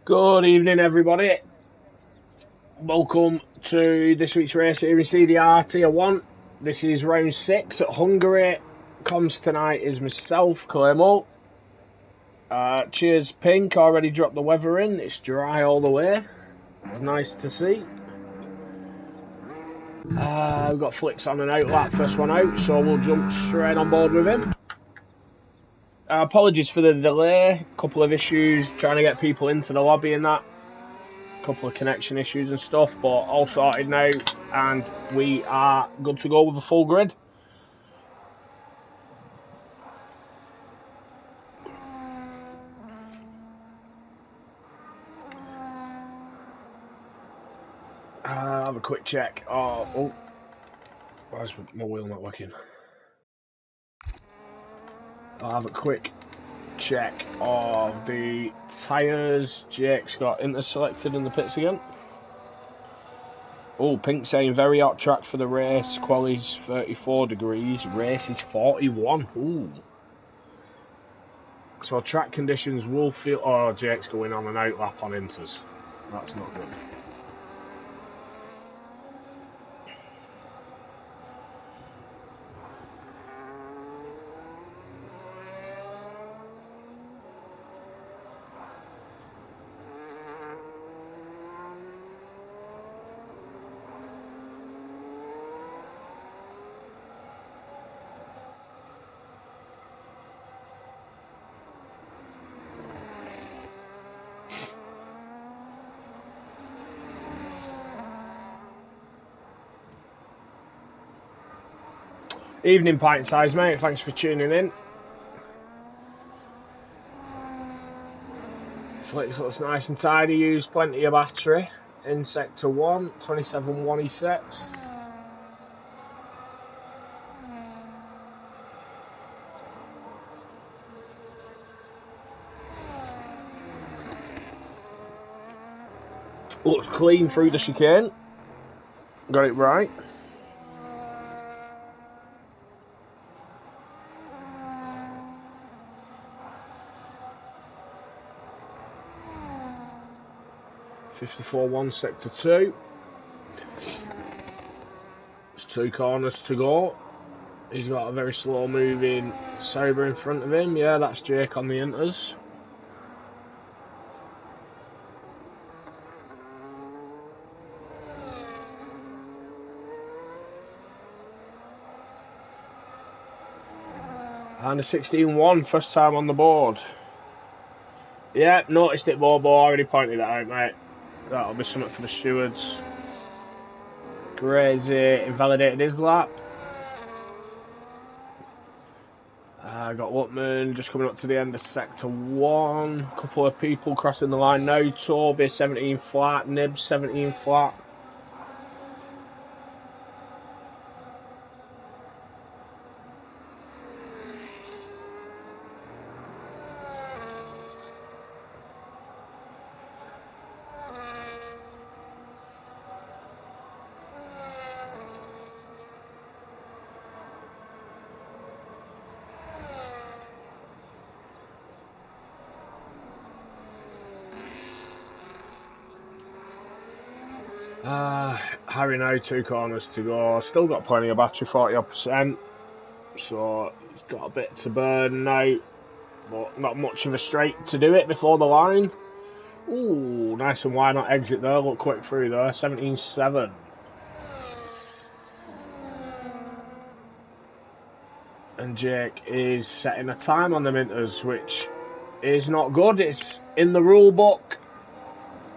Good evening, everybody. Welcome to this week's race here in CDR Tier 1. This is round 6 at Hungary. Comms tonight is myself, Claymo. Cheers, Pink. Already dropped the weather in. It's dry all the way. It's nice to see. We've got Flicks on an outlap, first one out, so we'll jump straight on board with him. Apologies for the delay. Couple of issues trying to get people into the lobby and that. Couple of connection issues and stuff, but all sorted now, and we are good to go with a full grid. I'll have a quick check. Oh, why's my wheel not working? I'll have a quick check of the tyres. Jake's got inter-selected in the pits again. Oh, Pink saying very hot track for the race. Quali's 34 degrees. Race is 41. Ooh. So track conditions will feel... Oh, Jake's going on an outlap on inters. That's not good. Evening, pint size, mate. Thanks for tuning in. Flicks looks nice and tidy. Used plenty of battery in sector 1. 27.1 he sets. Looks clean through the chicane. Got it right. .54.1 sector 2. There's 2 corners to go. He's got a very slow moving Sauber in front of him. Yeah, that's Jake on the inters. And a 16.1, first time on the board. Yeah, noticed it, Bobo. Already pointed it out, mate. That'll be something for the stewards. Crazy invalidated his lap. Got Lutman just coming up to the end of sector 1. Couple of people crossing the line now. Toby 17 flat, Nib 17 flat. Harry now, 2 corners to go. Still got plenty of battery, 40%. So he's got a bit to burn now, but not much of a straight to do it before the line. Ooh, nice and wide on exit there. Look quick through there. 17.7. And Jake is setting a time on the Minters, which is not good. It's in the rule book.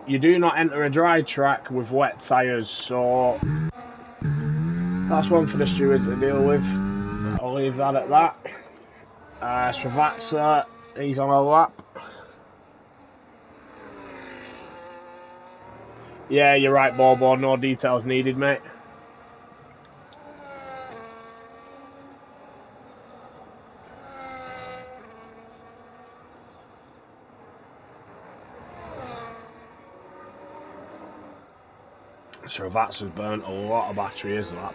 You do not enter a dry track with wet tyres, so that's one for the stewards to deal with. I'll leave that at that. Srivatsa, he's on a lap. Yeah, you're right, Bobo. No details needed, mate. Srivatsa's burnt a lot of battery his lap.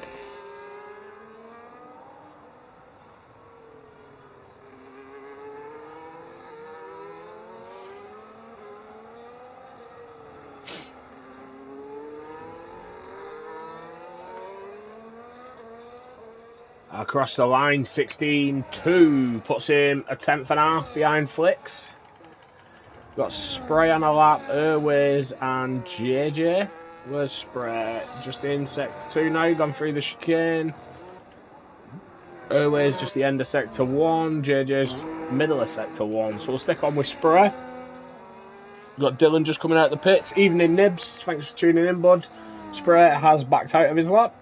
Across the line, 16.2, puts him a tenth and a half behind Flicks. Got Spray on a lap, Airways and JJ. Where's Spray? Just in sector 2 now, gone through the chicane. Airways just the end of sector 1, JJ's middle of sector 1, so we'll stick on with Spray. Got Dylan just coming out the pits, evening Nibs, thanks for tuning in, bud. Spray has backed out of his lap.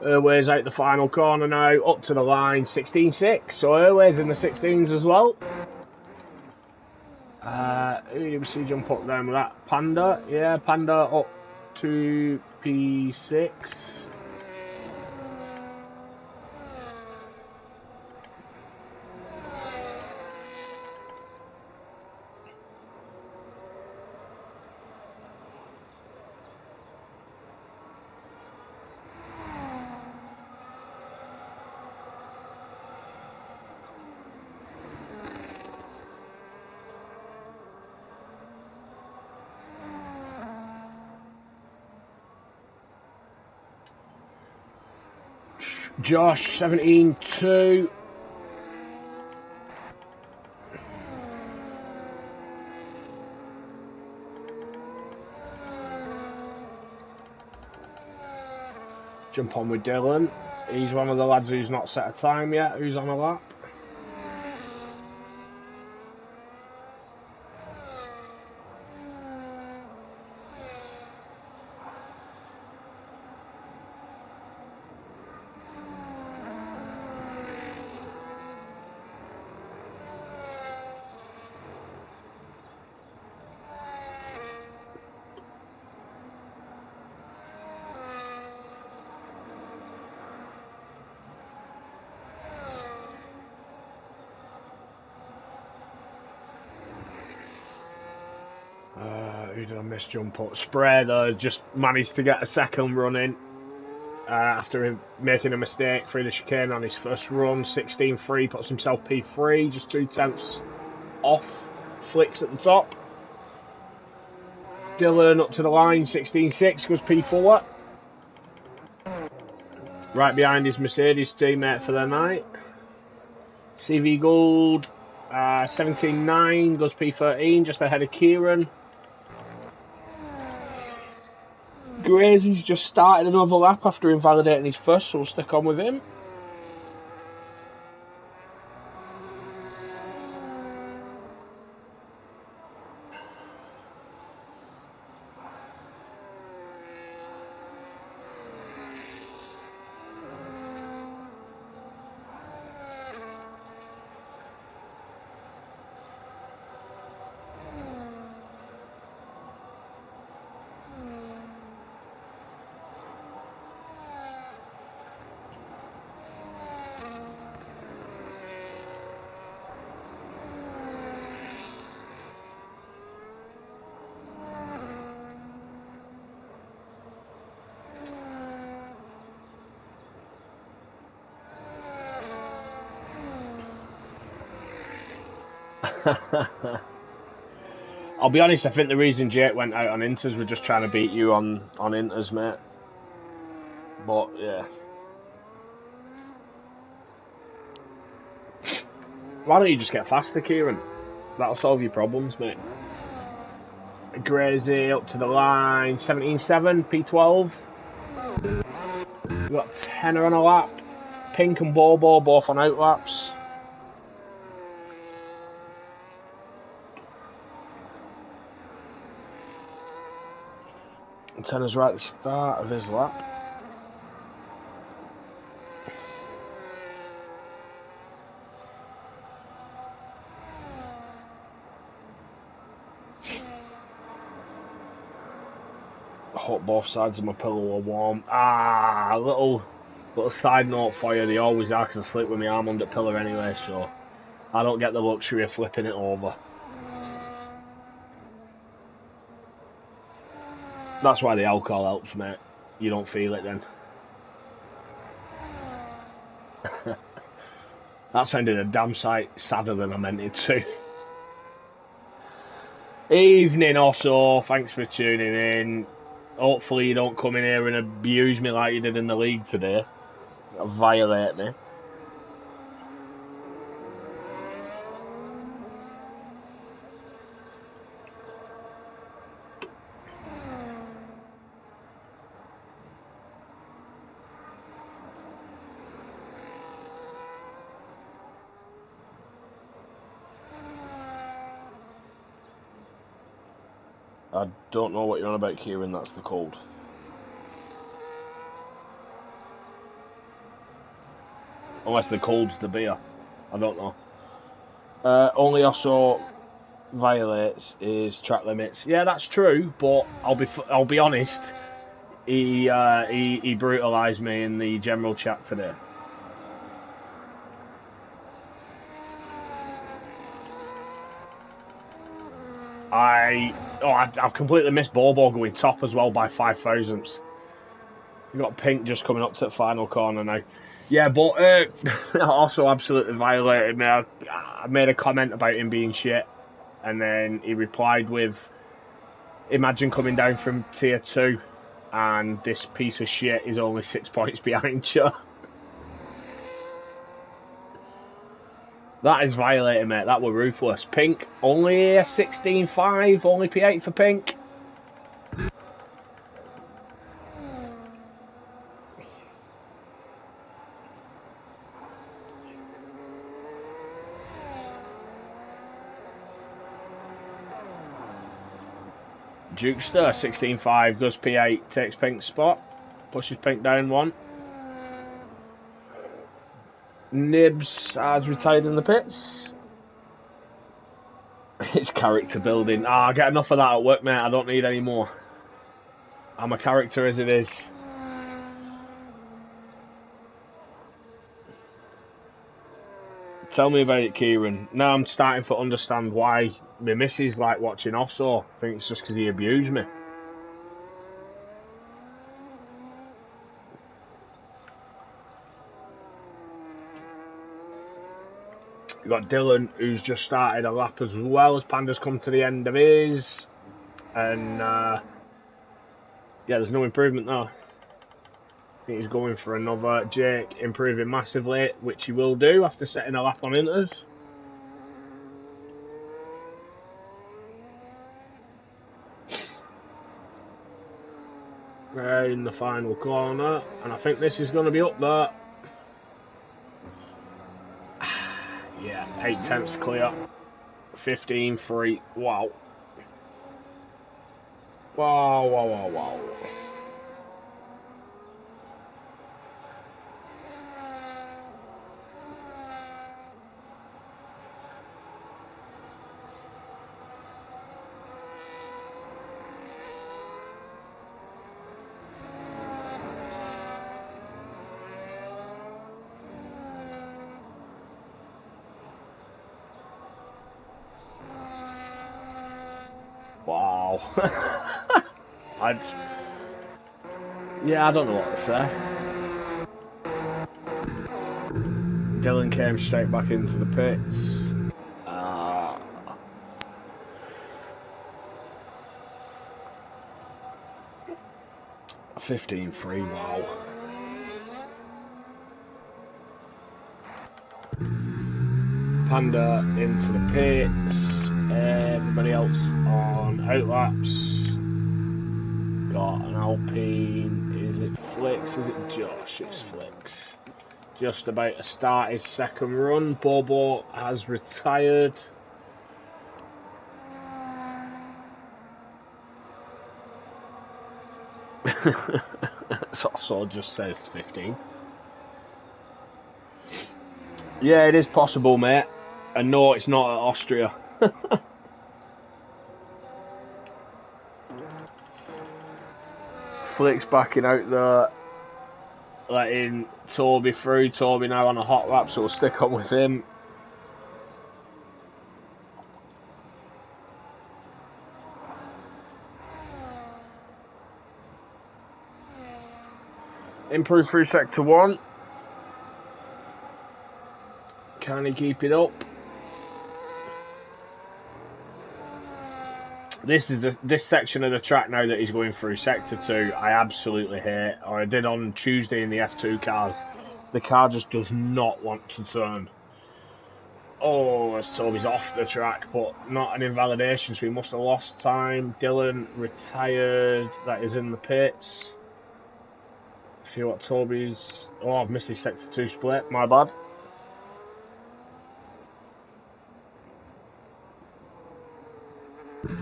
Airways out the final corner now, up to the line, 16.6. So Airways in the 16s as well. Who did we see jump up then with that? Panda? Yeah, Panda up to P6. Josh, 17.2. Jump on with Dylan. He's one of the lads who's not set a time yet, who's on a lap. Who did I miss jump up? Spray though, just managed to get a second run in after him making a mistake through the chicane on his first run. 16.3, puts himself P3, just 2 tenths off Flicks at the top. Dylan up to the line, 16.6, goes P4. Right behind his Mercedes teammate for the night. CV Gold, 17.9, goes P13, just ahead of Kieran. Grazy's just started another lap after invalidating his first, so we'll stick on with him. I'll be honest, I think the reason Jake went out on Inters was just trying to beat you on Inters, mate. But, yeah. Why don't you just get faster, Kieran? That'll solve your problems, mate. Grazy up to the line, 17.7, P12. We've got Tenor on a lap. Pink and Bobo both on outlaps. Tenor's right at the start of his lap. but both sides of my pillow are warm. Ah, little side note for you, they always are, because I sleep with my arm under the pillow anyway, so I don't get the luxury of flipping it over. That's why the alcohol helps, mate. You don't feel it then. That sounded a damn sight sadder than I meant it to. Evening or so, thanks for tuning in. Hopefully you don't come in here and abuse me like you did in the league today. Violate me. I don't know what you're on about, Kieran, that's the cold. Unless the cold's the beer. I don't know. Only also violates is track limits. Yeah, that's true, but I'll be honest. He brutalised me in the general chat today. I've completely missed Bobo going top as well by 5 thousandths. You got Pink just coming up to the final corner now. Yeah, but also absolutely violated me. I made a comment about him being shit, and then he replied with, "Imagine coming down from tier 2, and this piece of shit is only 6 points behind you." That is violating, mate. That were ruthless. Pink, only a 16.5, only P8 for Pink. Jukester, 16.5, goes P8, takes Pink's spot, pushes Pink down 1. Nibs has retired in the pits. It's character building. I get enough of that at work, mate. I don't need any more. I'm a character as it is. Tell me about it, Kieran. Now I'm starting to understand why my missus like watching Osso. I think it's just because he abused me. You've got Dylan, who's just started a lap as well, as Panda's come to the end of his. And, yeah, there's no improvement there. I think he's going for another. Jake improving massively, which he will do after setting a lap on Inters. In the final corner, and I think this is going to be up there. Yeah, 8 tenths clear. 15.3. Wow. Wow, wow, wow, wow. Wow. Yeah, I don't know what to say. Dylan came straight back into the pits. 15.3, wow. Panda into the pits. Everybody else on outlaps. Got an Alpine. Is it Flicks? Is it Josh? It's Flicks. Just about to start his second run. Bobo has retired. So just says 15. Yeah, it is possible, mate. And no, it's not at Austria. Flick's backing out there, letting Toby through. Toby now on a hot lap, so we'll stick on with him. Improve through sector 1. Can he keep it up? This is this section of the track now that he's going through, sector 2, I absolutely hate, or I did on Tuesday in the F2 cars. The car just does not want to turn. Oh, as Toby's off the track, but not an invalidation, so he must have lost time. Dylan retired, that is in the pits. See what Toby's... Oh, I've missed his sector 2 split, my bad.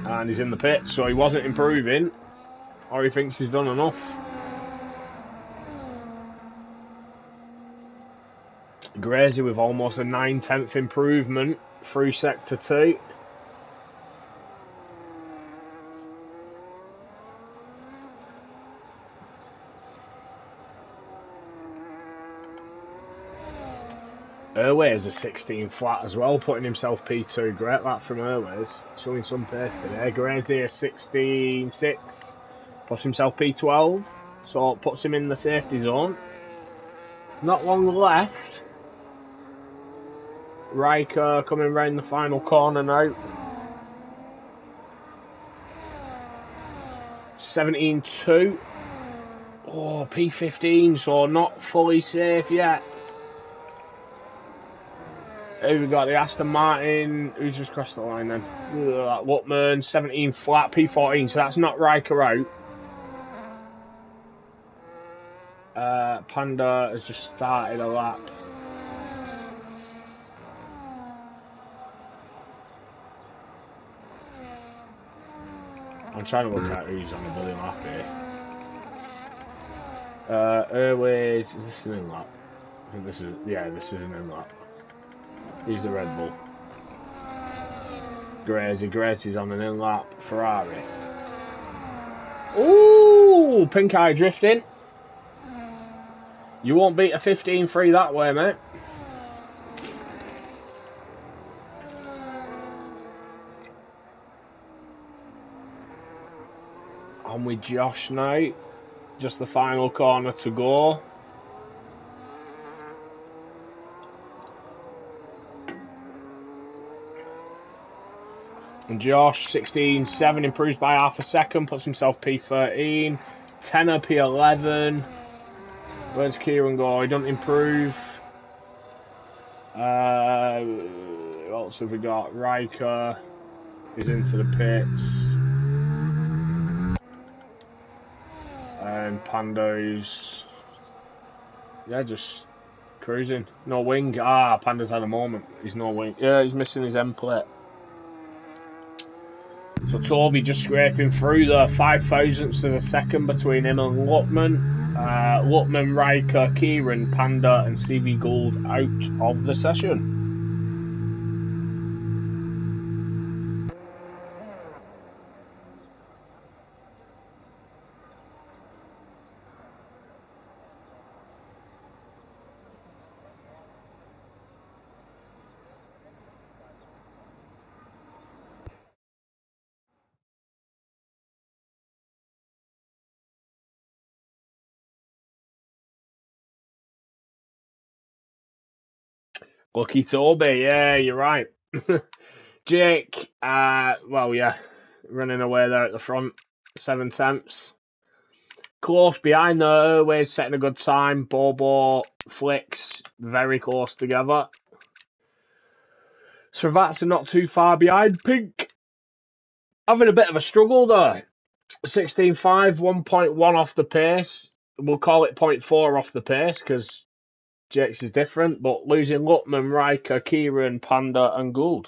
And he's in the pits, so he wasn't improving, or he thinks he's done enough. Grazy with almost a 9/10 improvement through sector 2. Airways a 16 flat as well, putting himself P2. Great that from Airways, showing some pace today. Grazy a 16.6, puts himself P12, so it puts him in the safety zone. Not long left. Riker coming round the final corner now. 17.2. Oh, P15, so not fully safe yet. Here we got the Aston Martin, who's just crossed the line then? Lutman, 17 flat, P14, so that's not Riker out. Panda has just started a lap. I'm trying to look at who's on a bloody lap here. Airways, is this an in lap? I think this is, yeah, this is an in lap. He's the Red Bull. Grazy's on an in lap. Ferrari. Ooh, pink eye drifting. You won't beat a 15.3 that way, mate. On with Josh now. Just the final corner to go. And Josh, 16.7, improves by half a second, puts himself P13. Tenner, P11. Where's Kieran go? He doesn't improve. What else have we got? Riker is into the pits. And Panda's... yeah, just cruising. No wing. Ah, Panda's had a moment. He's no wing. Yeah, he's missing his end plate. So Toby just scraping through the 5,000ths of a second between him and Lutman. Lutman, Riker, Kieran, Panda and CV Gould out of the session. Lucky Toby, yeah, you're right. Jake, well, yeah, running away there at the front, 7/10. Close behind the Airways, setting a good time. Bobo, Flicks, very close together. Sravats are not too far behind. Pink, having a bit of a struggle there. 16.5, 1.1 off the pace. We'll call it 0.4 off the pace because Jake's is different, but losing Lutman, Riker, Kieran, Panda and Gould.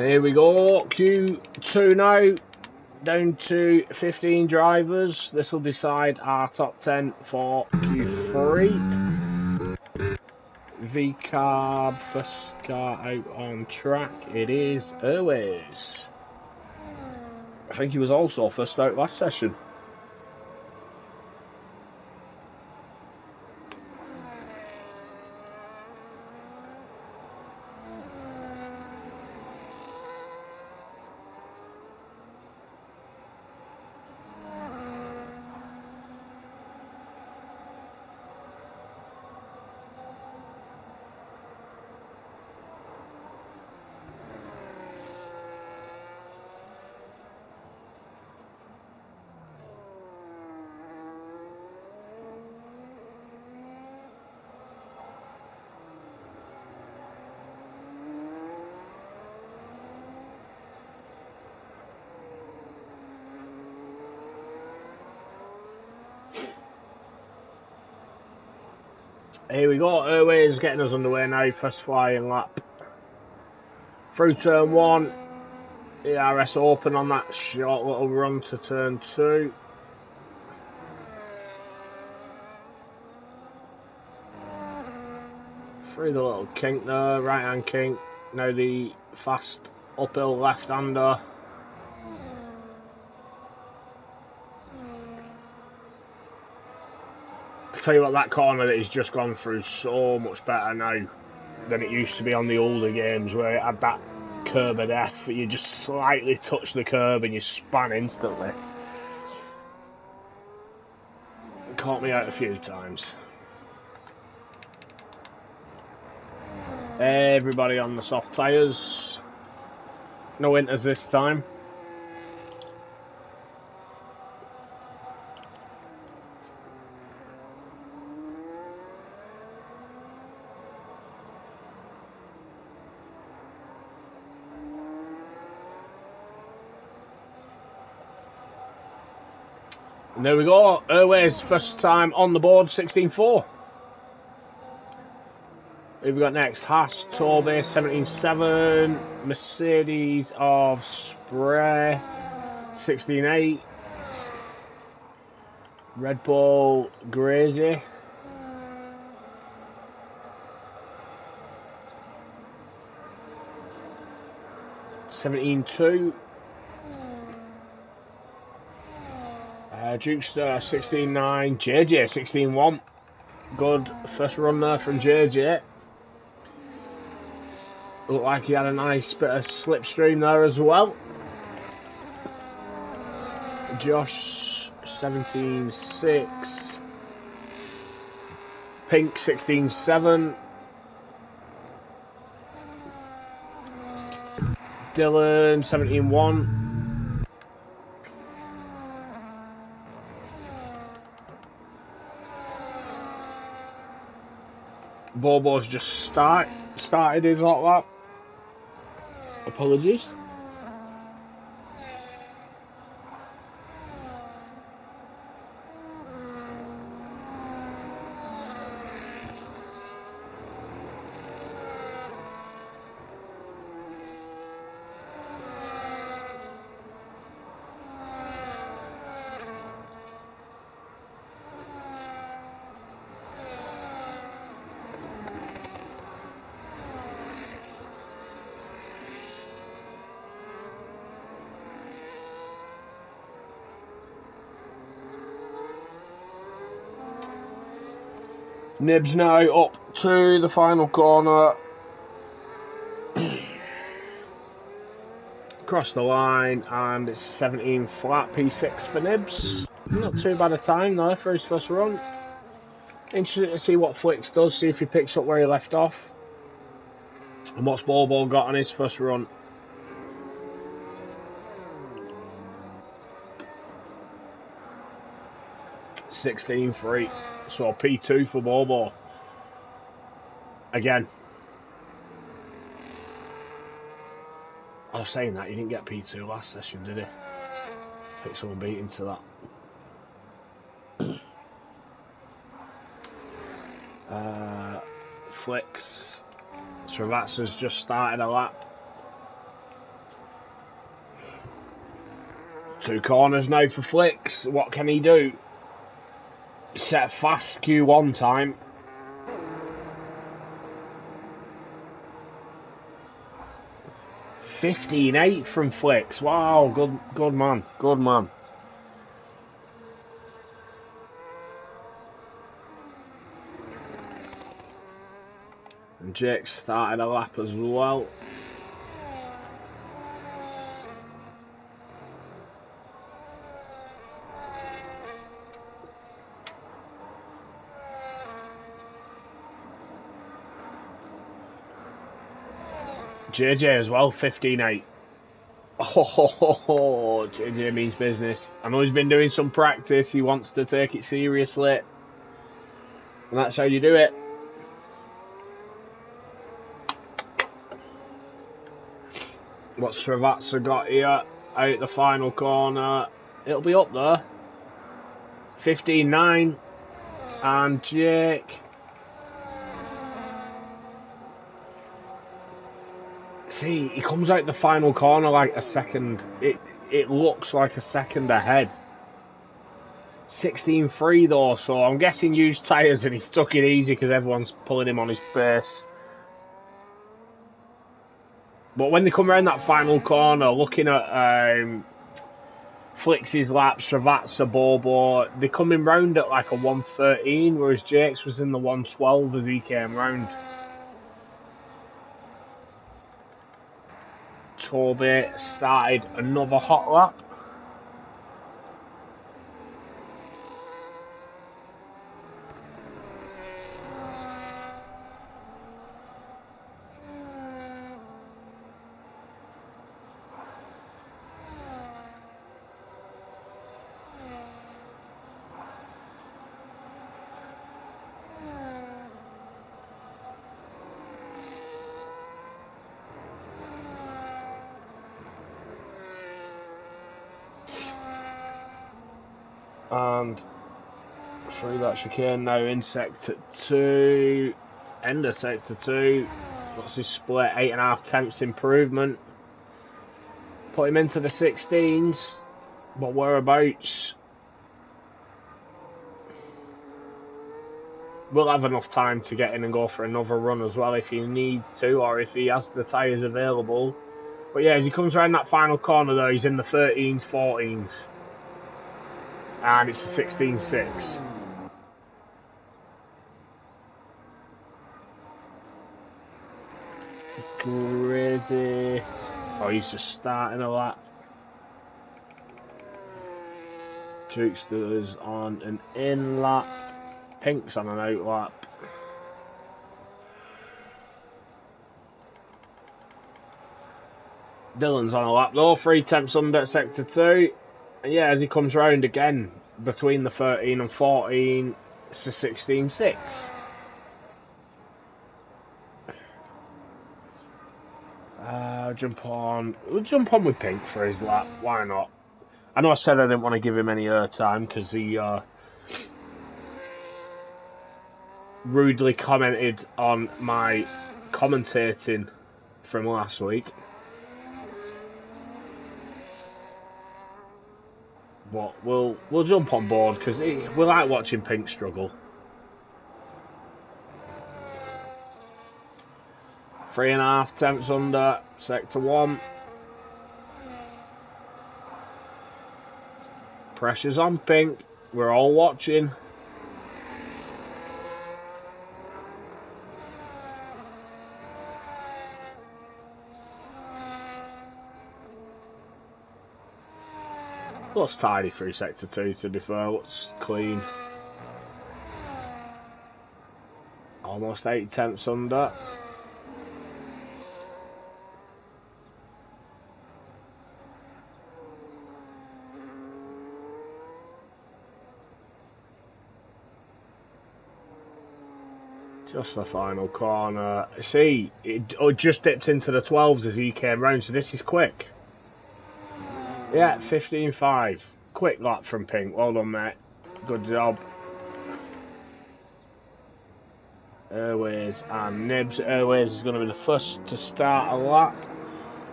Here we go, Q2 now, down to 15 drivers. This will decide our top 10 for Q3. V-Carb, first car out on track, it is Airways. I think he was also first out last session. Here we go, Airways getting us underway now, first flying lap. Through turn 1, ERS open on that short little run to turn 2. Through the little kink there, right hand kink, now the fast uphill left hander. I'll tell you what, that corner that he's just gone through so much better now than it used to be on the older games where it had that curb of death. You just slightly touch the curb and you span instantly. It caught me out a few times. Everybody on the soft tyres. No winters this time. And there we go, Airways first time on the board, 16.4. Who have we got next? Haas, Toby, 17.7. Mercedes of Spray, 16.8. Red Bull, Grazy. $17.2. Jukester 16.9, JJ 16.1. Good first run there from JJ. Looked like he had a nice bit of slipstream there as well. Josh 17.6. Pink 16.7. Dylan 17.1. Bobo's just started his hot lap. Apologies. Nibs now up to the final corner. Across the line, and it's 17 flat, P6 for Nibs. Not too bad a time though for his first run. Interesting to see what Flicks does, see if he picks up where he left off. And what's Bobo got on his first run. $16.3, so P2 for Bobo. Again. I was saying that, he didn't get P2 last session, did he? I think someone beat him to that. Flicks. Srivatsa's just started a lap. 2 corners now for Flicks. What can he do? Set fast Q1 time. $15.8 from Flicks. Wow, good man, good man. And Jake started a lap as well. JJ as well, 15.8. Oh, JJ means business. I know he's been doing some practice. He wants to take it seriously. And that's how you do it. What's Srivatsa got here? Out the final corner. It'll be up there. 15.9. And Jake. See, he comes out the final corner like a second. It looks like a second ahead. 16.3 though, so I'm guessing used tyres and he stuck it easy because everyone's pulling him on his pace. But when they come around that final corner, looking at Flix's lap, Srivatsa, Bobo, they're coming round at like a 113, whereas Jake's was in the 112 as he came round. Toby started another hot lap. And through that chicane now in sector 2, end of sector 2. What's his split? 8.5 tenths improvement. Put him into the 16s, but whereabouts? We'll have enough time to get in and go for another run as well if he needs to, or if he has the tyres available. But yeah, as he comes around that final corner though, he's in the 13s, 14s. And it's a 16.6. Crazy. Oh, he's just starting a lap. Jukster's on an in lap. Pink's on an out lap. Dylan's on a lap though, 3 tenths under sector 2. And yeah, as he comes round again, between the 13 and 14, it's a 16.6. We'll jump on with Pink for his lap, why not? I know I said I didn't want to give him any airtime because he rudely commented on my commentating from last week. But we'll jump on board because we like watching Pink struggle. 3.5 tenths under sector 1. Pressure's on Pink. We're all watching. Looks tidy through sector 2 to be fair, looks clean. Almost 8 tenths under. Just the final corner. See, it just dipped into the 12s as he came round, so this is quick. Yeah, 15.5. Quick lap from Pink. Well done, mate. Good job. Airways and Nibs. Airways is going to be the first to start a lap.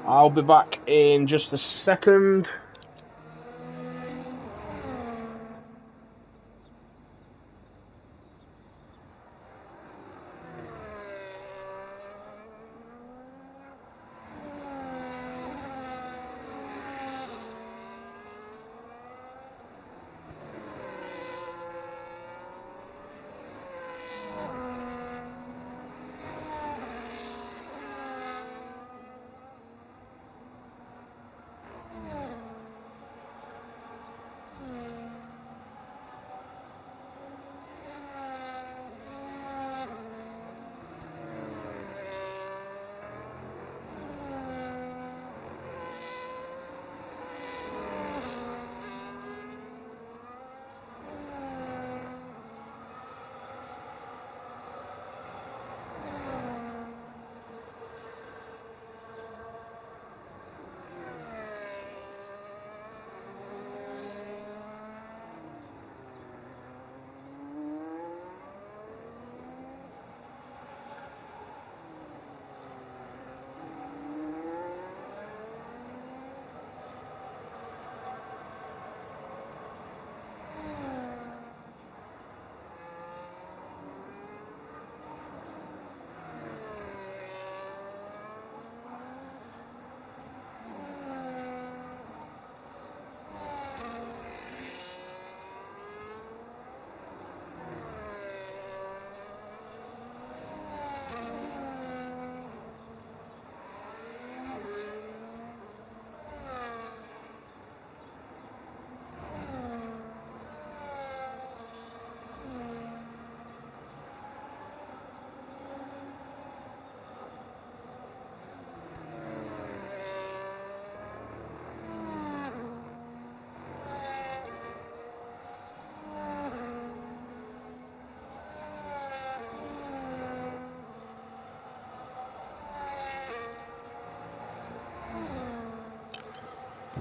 I'll be back in just a second.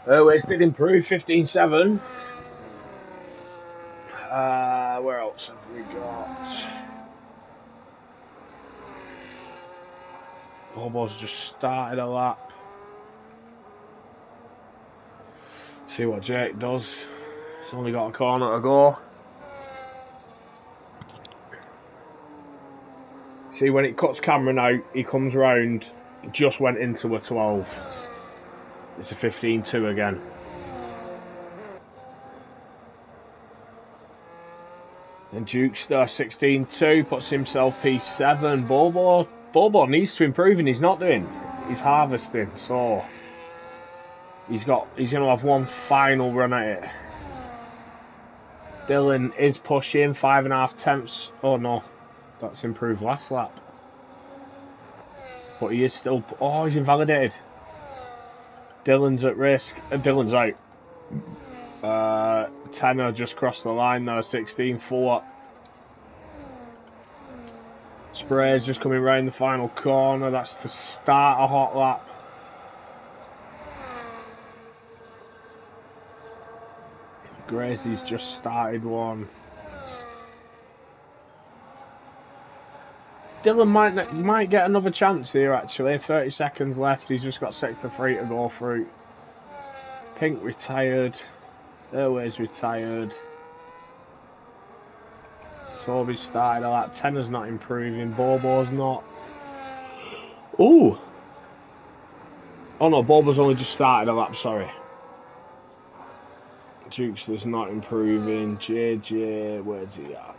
Airways did improve, 15.7. Where else have we got? Bobo's just started a lap. See what Jake does. He's only got a corner to go. See, when it cuts Cameron out, he comes round, just went into a 12. It's a 15.2 again. And Jukester, 16.2, puts himself P7. Bobo needs to improve and he's not doing. He's harvesting, so he's going to have one final run at it. Dylan is pushing, 5.5 tenths. Oh no, that's improved last lap. But he is still... Oh, he's invalidated. Dylan's at risk. Dylan's out. Tenor just crossed the line now, 16.4. Spray's just coming round the final corner. That's to start a hot lap. Gracie's just started one. Dylan might get another chance here actually. 30 seconds left. He's just got sector 3 to go through. Pink retired. Airways retired. Toby started a lap. Tenor's not improving. Bobo's not. Ooh. Oh no, Bobo's only just started a lap, sorry. Duke's not improving. JJ, where's he at?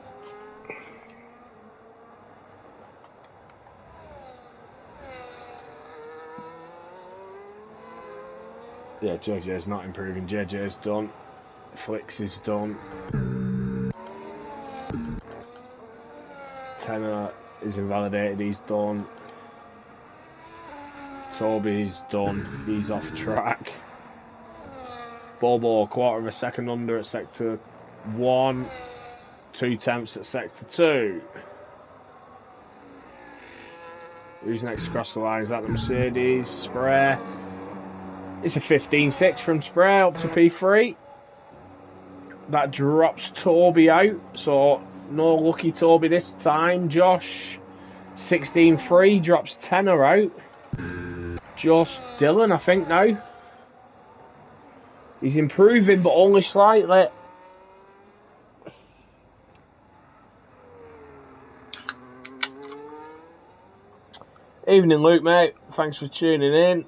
Yeah, JJ's not improving. JJ's done. Flicks is done. Tenor is invalidated, he's done. Toby's done, he's off track. Bobo, 1/4 of a second under at sector 1. 2 tenths at sector 2. Who's next across the line? Is that the Mercedes? Spray. It's a 15.6 from Spray up to P3. That drops Toby out, so no lucky Toby this time. Josh, 16.3, drops Tenor out. Just Dylan, I think, now. He's improving, but only slightly. Evening, Luke, mate. Thanks for tuning in.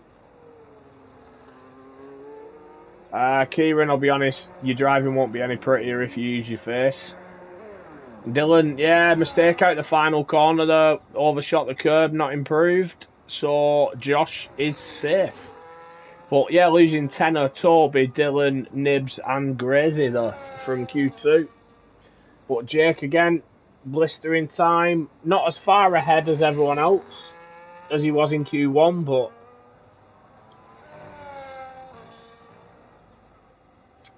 Kieran, I'll be honest, your driving won't be any prettier if you use your face. Dylan, yeah, mistake out the final corner though. Overshot the curb, not improved. So, Josh is safe. But yeah, losing Tenor, Toby, Dylan, Nibs and Gracie though from Q2. But Jake again, blistering time. Not as far ahead as everyone else as he was in Q1, but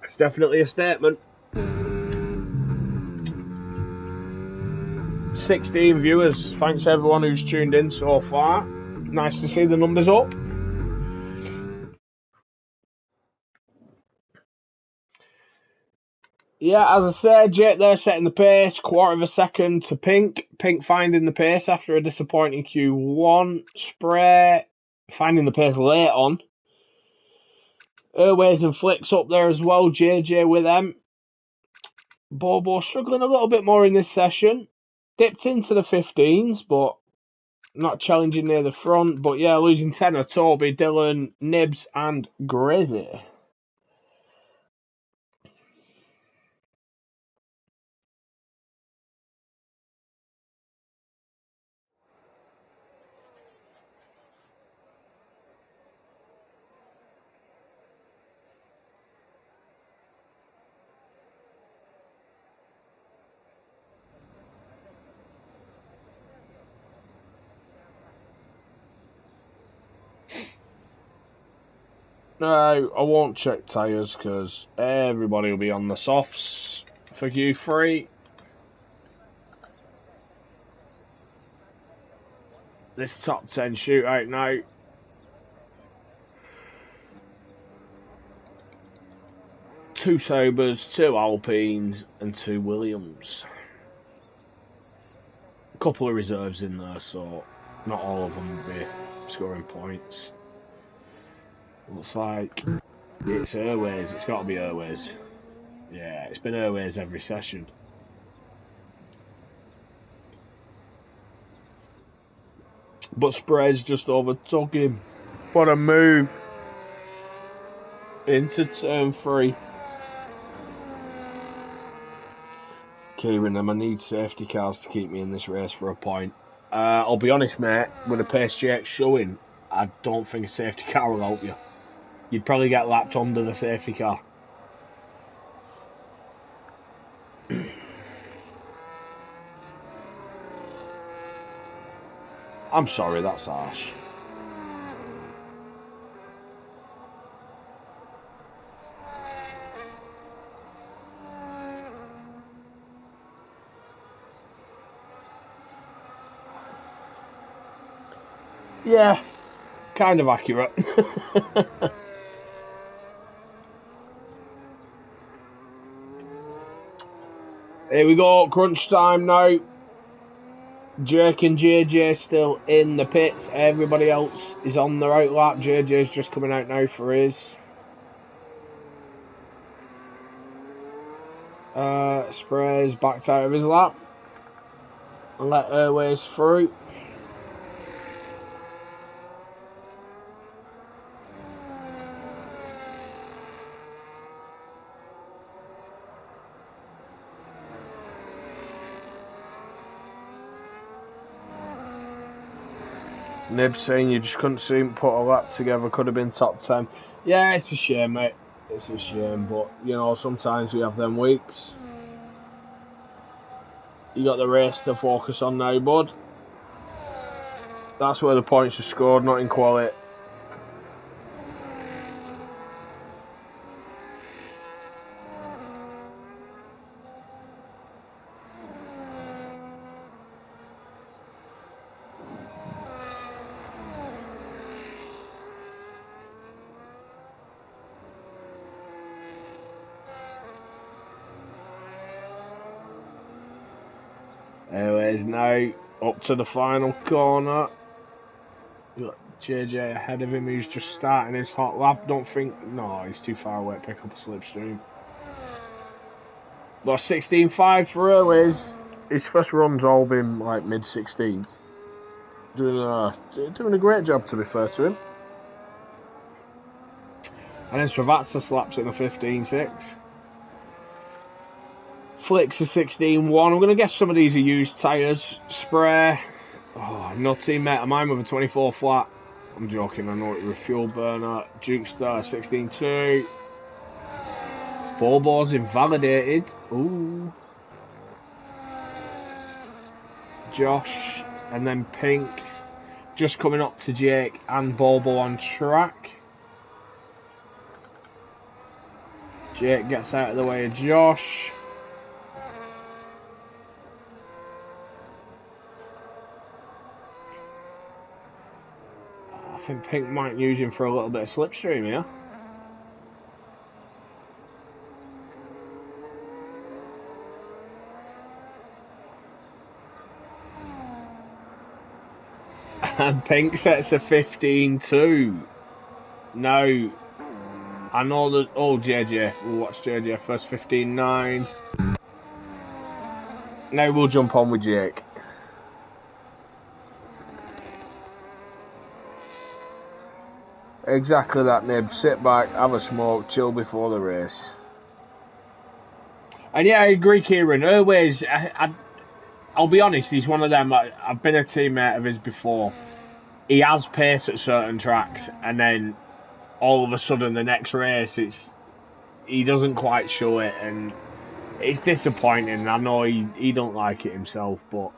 it's definitely a statement. 16 viewers. Thanks everyone who's tuned in so far. Nice to see the numbers up. Yeah, as I said, Jake there setting the pace, 1/4 of a second to Pink. Pink finding the pace after a disappointing Q1. Spray finding the pace late on. Airways and Flicks up there as well, JJ with them. Bobo struggling a little bit more in this session. Dipped into the 15s, but not challenging near the front. But yeah, losing Tenor, Toby, Dylan, Nibs and Gracie. No, I won't check tyres because everybody will be on the softs for Q3. This top 10 shootout now. 2 Sobers, 2 Alpines and 2 Williams. A couple of reserves in there, so not all of them will be scoring points. Looks like it's Airways, it's got to be Airways. Yeah, it's been Airways every session. But Spray's just overtook him. What a move into turn 3. Kieran, I need safety cars to keep me in this race for a point. I'll be honest, mate, with the pace Jake's showing, I don't think a safety car will help you. You'd probably get lapped under the safety car. I'm sorry, that's harsh. Yeah, kind of accurate. Here we go, crunch time now. Jake and JJ still in the pits. Everybody else is on their out lap. JJ's just coming out now for his. Spray's backed out of his lap. And let Airways through. Nib saying you just couldn't see him put a lap together, could have been top 10. Yeah, it's a shame, mate. It's a shame, but, you know, sometimes we have them weeks. You got the race to focus on now, bud. That's where the points are scored, not in quality. Anyways, now up to the final corner. You got JJ ahead of him, who's just starting his hot lap. Don't think, no, he's too far away to pick up a slipstream. Got 16.5 for Airways. His first run's all been like mid-16s. Doing a great job, to be fair to him. And then Stravatsa slaps in a 15.6. Flicks a 16.1. I'm going to guess some of these are used tyres. Spray. Oh, nutty, mate. Mine with a 24 flat. I'm joking, I know it was a fuel burner. Jukester 16.2. Bobo's invalidated. Ooh. Josh. And then Pink. Just coming up to Jake and Bobo on track. Jake gets out of the way of Josh. I think Pink might use him for a little bit of slipstream here. And Pink sets a 15.2. Now, I know that. Oh, JJ. We'll watch JJ first. 15.9. Now we'll jump on with Jake. Exactly that, Nib. Sit back, have a smoke, chill before the race. And yeah, I agree, Kieran. Airways, I'll be honest, he's one of them. I've been a teammate of his before. He has pace at certain tracks, and then all of a sudden the next race, he doesn't quite show it, and it's disappointing. I know he don't like it himself, but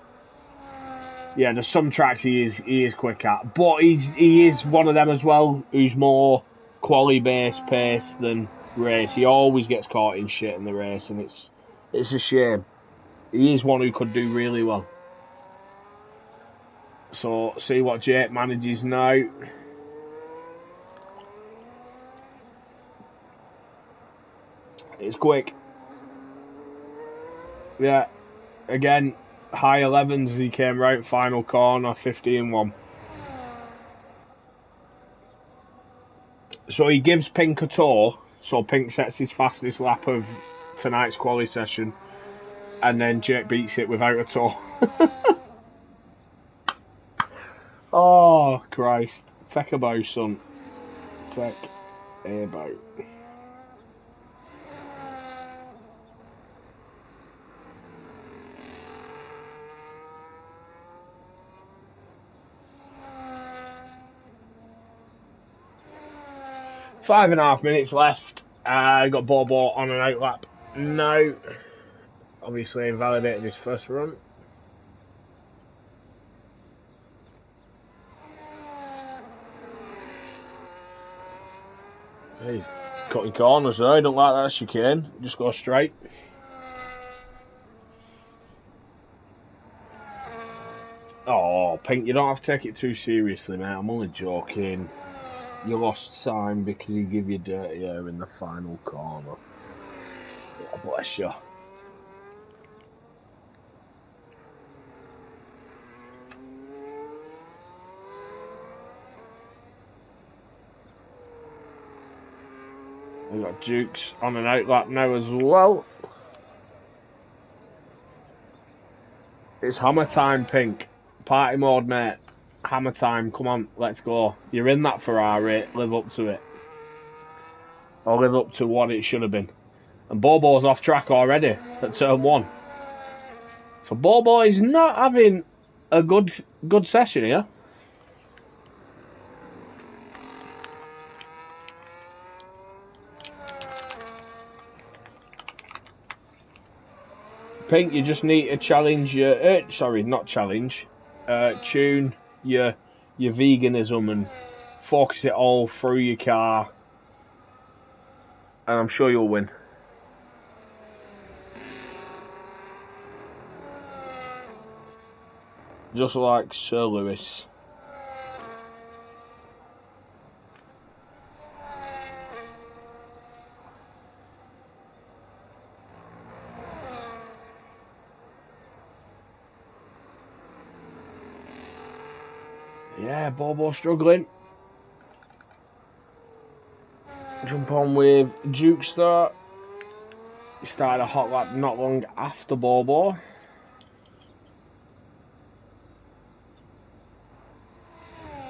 yeah, there's some tracks he is quick at, but he is one of them as well who's more quali based pace than race. He always gets caught in shit in the race, and it's a shame. He is one who could do really well. So see what Jake manages now. It's quick. Yeah, again, high 11s as he came right final corner, 15-1. So he gives Pink a tour, so Pink sets his fastest lap of tonight's quali session, and then Jake beats it without a tour. Oh, Christ. Take a bow, son. Take a bow. Five and a half minutes left. Got Bobo on an outlap. No. Obviously invalidated his first run. He's cutting corners though. I don't like that chicane. Just go straight. Oh, Pink, you don't have to take it too seriously, mate. I'm only joking. You lost time because he gave you dirty air in the final corner. Oh, bless you. We've got Dukes on an outlap now as well. It's hammer time, Pink. Party mode, mate. Hammer time. Come on, let's go. You're in that Ferrari. Live up to it. Or live up to what it should have been. And Bobo's off track already at turn 1. So Bobo is not having a good session here. Pink, you just need to challenge your... tune your veganism and focus it all through your car. And I'm sure you'll win. Just like Sir Lewis. Yeah, Bobo struggling. Jump on with Jukester. He started a hot lap not long after Bobo.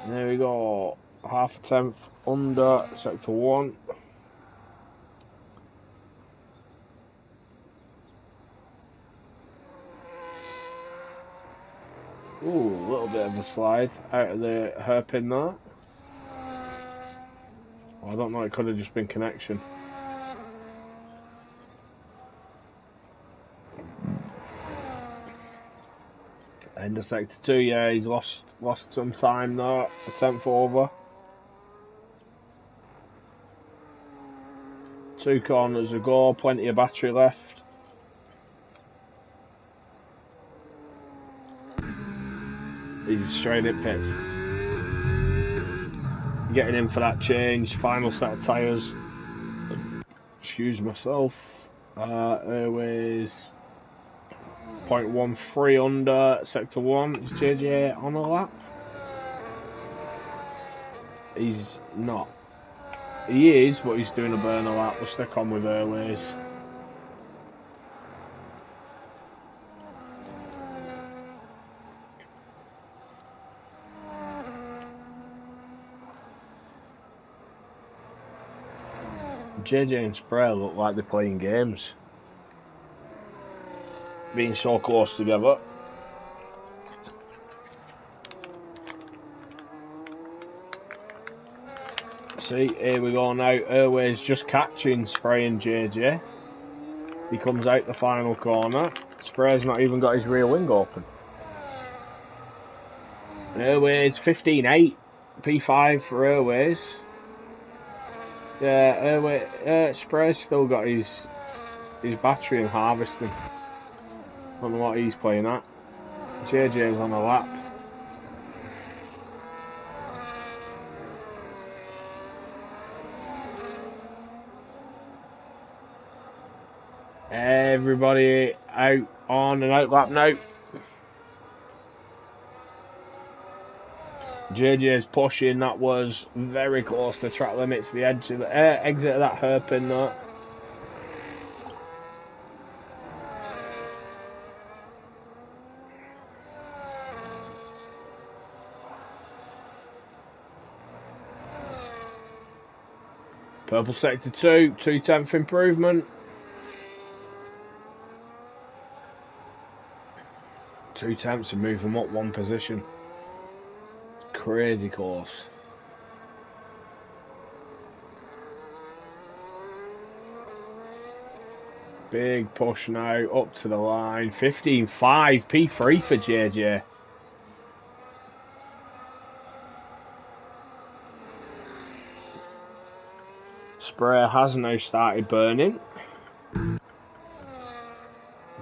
There we go. Half a tenth under sector 1. Ooh, a little bit of a slide out of the hairpin there. Well, I don't know, it could have just been connection. End of sector 2, yeah, he's lost some time there. A tenth over. 2 corners to go, plenty of battery left. He's straight in pits. Getting in for that change. Final set of tyres. Excuse myself. Airways 0.13 under sector 1. Is JJ on a lap? He's not. He is, but he's doing a burner lap. We'll stick on with Airways. JJ and Spray look like they're playing games. Being so close together. See, here we go now. Airways just catching Spray and JJ. He comes out the final corner. Spray's not even got his rear wing open. Airways 15.8. P5 for Airways. Yeah, Spray's still got his battery and harvesting. Don't know what he's playing at. JJ's on a lap. Everybody out on an out lap now. JJ's pushing. That was very close to track limits. The edge of the exit of that hairpin there. Purple sector 2, 2/10 improvement. 2/10 to move them up one position. Crazy course. Big push now up to the line. 15.5 P3 for JJ. Spray has now started burning.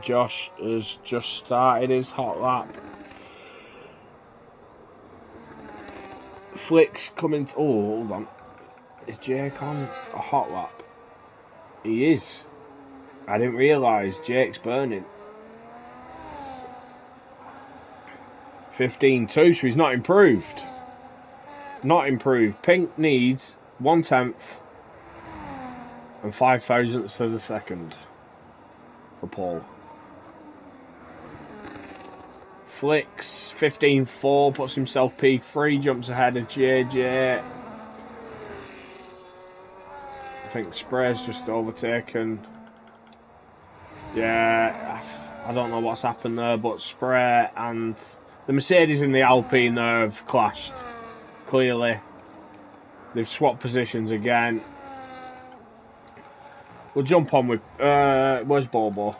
Josh has just started his hot lap. Flick's coming to... Oh, hold on. Is Jake on a hot lap? He is. I didn't realise Jake's burning. 15.2, so he's not improved. Not improved. Pink needs 1/10 and 5 thousandths of a second for Paul. Flicks 15.4, puts himself P3, jumps ahead of JJ. I think Spray's just overtaken. Yeah, I don't know what's happened there, but Spray and the Mercedes and the Alpine there have clashed. Clearly, they've swapped positions again. We'll jump on with where's Bobo?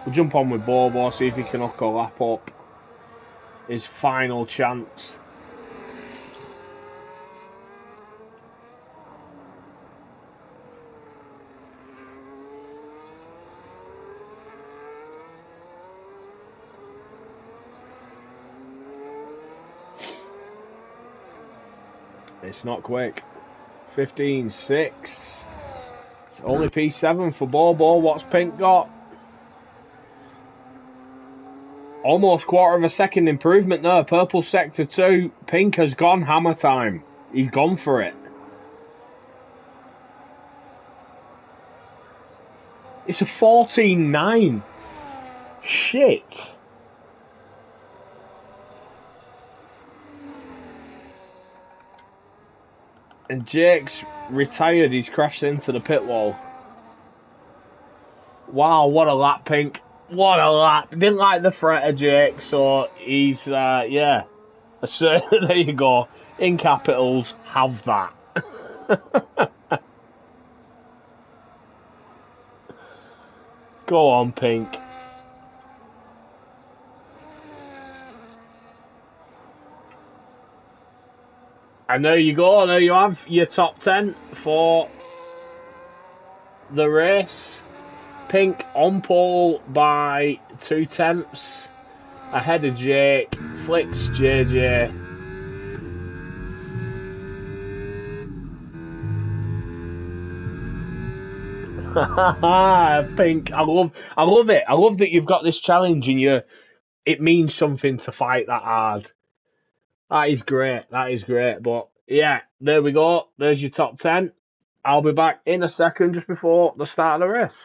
We'll jump on with Bobo, see if he can hook a lap up. His final chance. It's not quick. 15.6. It's only P7 for Bobo. What's Pink got? Almost quarter of a second improvement there. Purple sector 2. Pink has gone hammer time. He's gone for it. It's a 14.9. Shit. And Jake's retired. He's crashed into the pit wall. Wow, what a lap, Pink. What a lap. Didn't like the threat of Jake, so he's, yeah. So, there you go. In capitals, have that. Go on, Pink. And there you go. There you have your top 10 for the race. Pink on pole by 2/10, ahead of Jake. Flicks JJ. Pink, I love it. I love that you've got this challenge and it means something to fight that hard. That is great. That is great. But yeah, there we go. There's your top 10. I'll be back in a second just before the start of the race.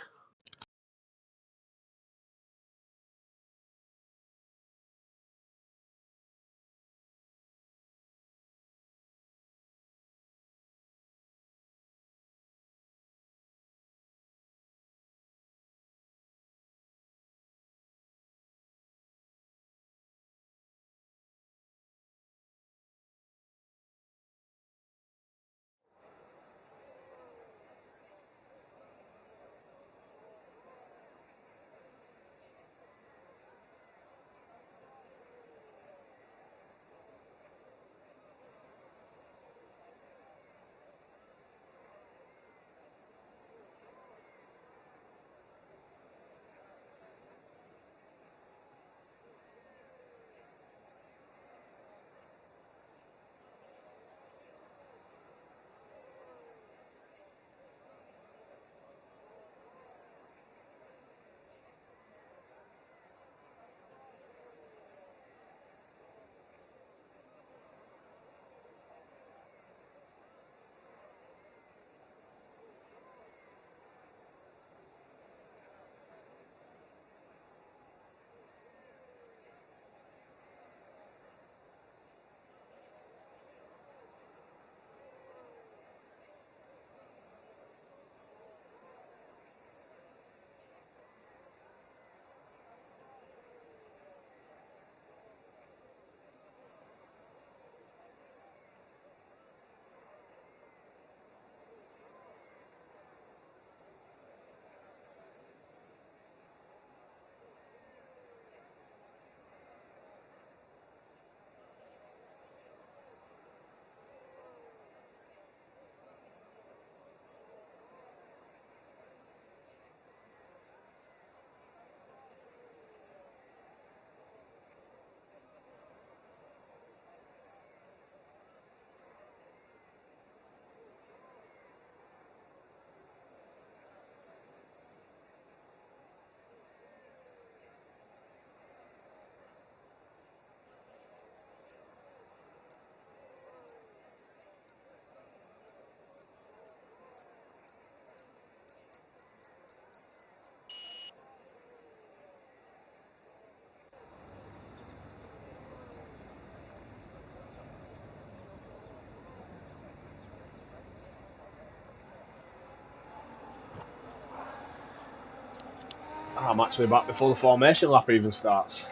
I'm actually back before the formation lap even starts.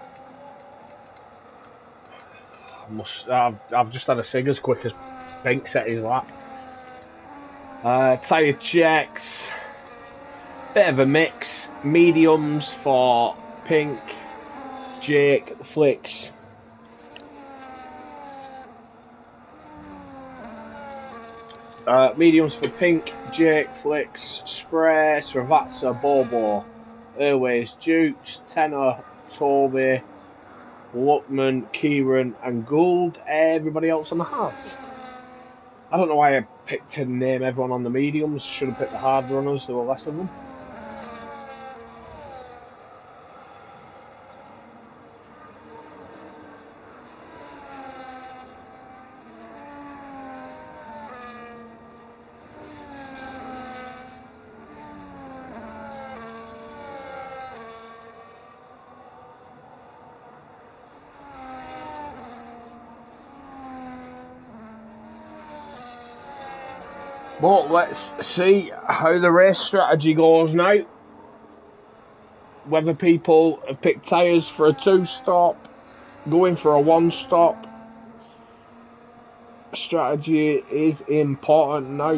I've just had a cig as quick as Pink set his lap. Tyre checks. Bit of a mix. Mediums for Pink, Jake, Flicks. Mediums for Pink, Jake, Flicks, Spray, Sravatsa, Bobo, Airways, Dukes, Tenor, Toby, Luckman, Kieran and Gould. Everybody else on the hards. I don't know why I picked to name everyone on the mediums. Should have picked the hard runners, there were less of them. But let's see how the race strategy goes now. Whether people have picked tyres for a 2-stop, going for a 1-stop. Strategy is important now.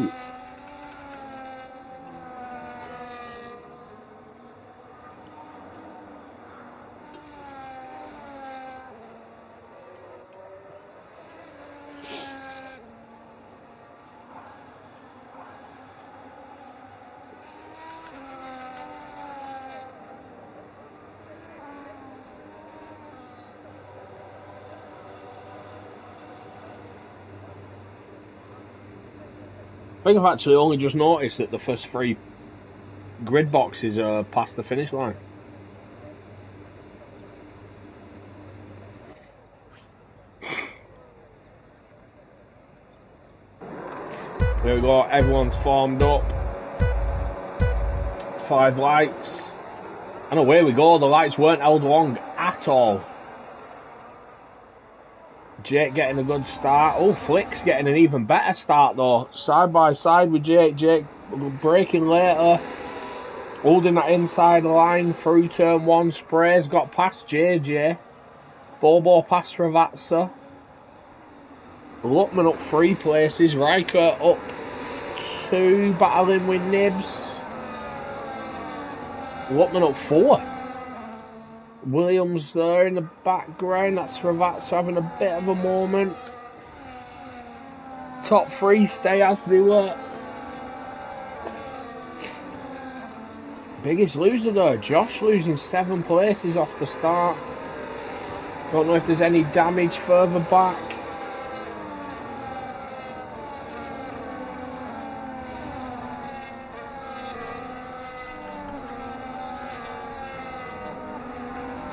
I think I've actually only just noticed that the first 3 grid boxes are past the finish line. There we go, everyone's formed up. 5 lights. And away we go, the lights weren't held long at all. Jake getting a good start. Oh, Flick's getting an even better start though. Side by side with Jake. Jake braking later. Holding that inside line through turn 1. Spray's got past JJ. Bobo past Ravatsa. Luckman up 3 places. Riker up 2, battling with Nibs. Luckman up 4. Williams there in the background. That's Ravatsa having a bit of a moment. Top 3 stay as they were. Biggest loser though. Josh losing 7 places off the start. Don't know if there's any damage further back.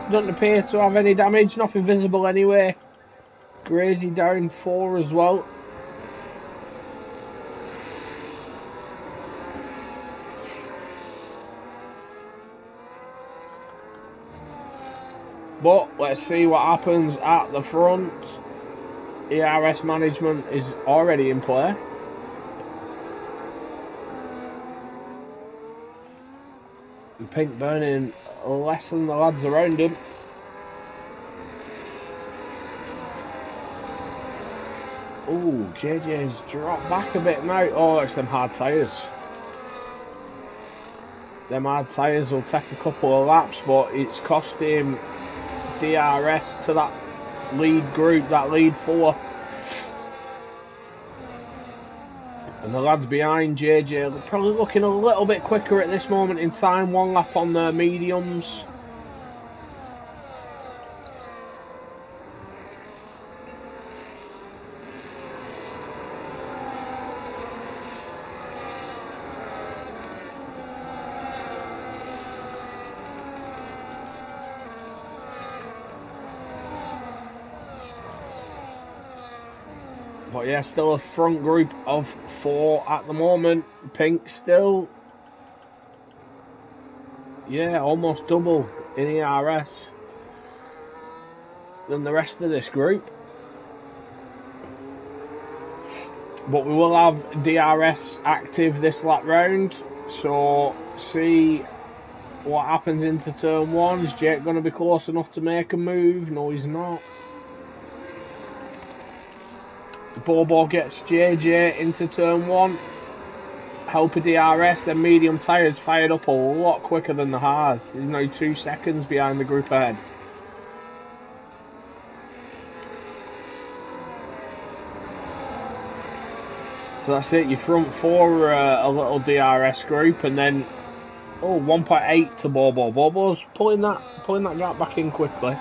Doesn't appear to have any damage, nothing visible anyway. Grazy down 4 as well. But let's see what happens at the front. ERS management is already in play. And Pink burning less than the lads around him. Oh, JJ's dropped back a bit now. Oh, it's them hard tyres. Them hard tyres will take a couple of laps, but it's cost him DRS to that lead group, that lead 4. And the lads behind JJ are probably looking a little bit quicker at this moment in time. 1 lap on their mediums. But yeah, still a front group of 4 at the moment. Pink still, yeah, almost double in ERS than the rest of this group. But we will have DRS active this lap round, so see what happens into turn 1? Is Jake going to be close enough to make a move? No, he's not. Bobo gets JJ into turn 1. Helper DRS, then medium tyres fired up a lot quicker than the hards. He's now 2 seconds behind the group ahead. So that's it, your front 4 a little DRS group, and then 1.8 to Bobo. Bobo's pulling that gap back in quickly.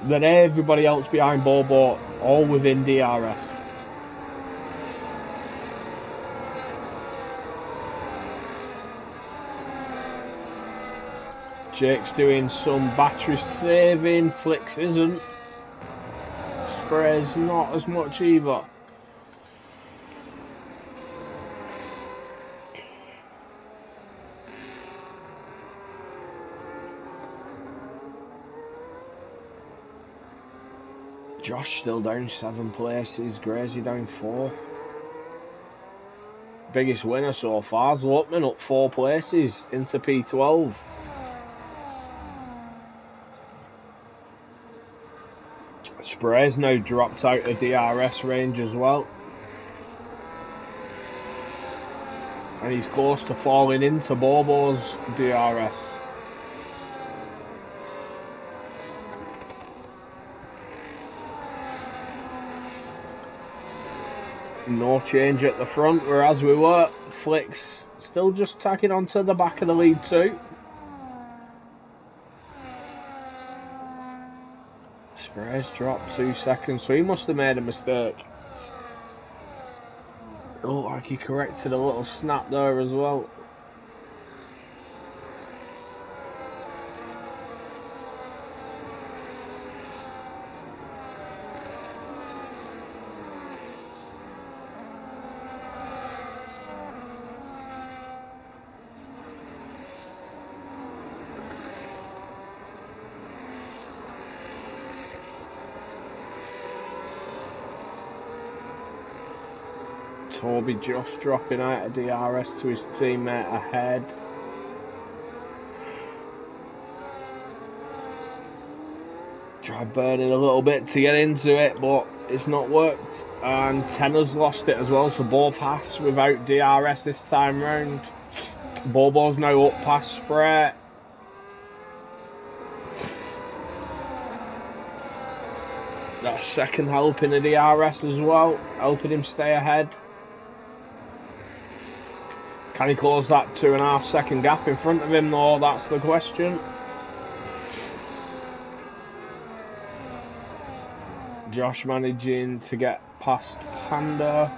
Then everybody else behind Bobo, all within DRS. Jake's doing some battery saving, Flicks isn't. Spray's not as much either. Josh still down 7 places, Gracie down 4. Biggest winner so far is Luckman up 4 places into P12. Spray's now dropped out of DRS range as well. And he's close to falling into Bobo's DRS. No change at the front, whereas we were. Flicks still just tacking onto the back of the lead too. Spray's dropped 2 seconds, so he must have made a mistake. Oh, like he corrected a little snap there as well. Toby just dropping out of DRS to his teammate ahead. Tried burning a little bit to get into it, but it's not worked. And Tenner's lost it as well, so both Haas without DRS this time round. Bobo's now up past Spray. That second helping the DRS as well, helping him stay ahead. Can he close that 2.5 second gap in front of him though? That's the question. Josh managing to get past Panda.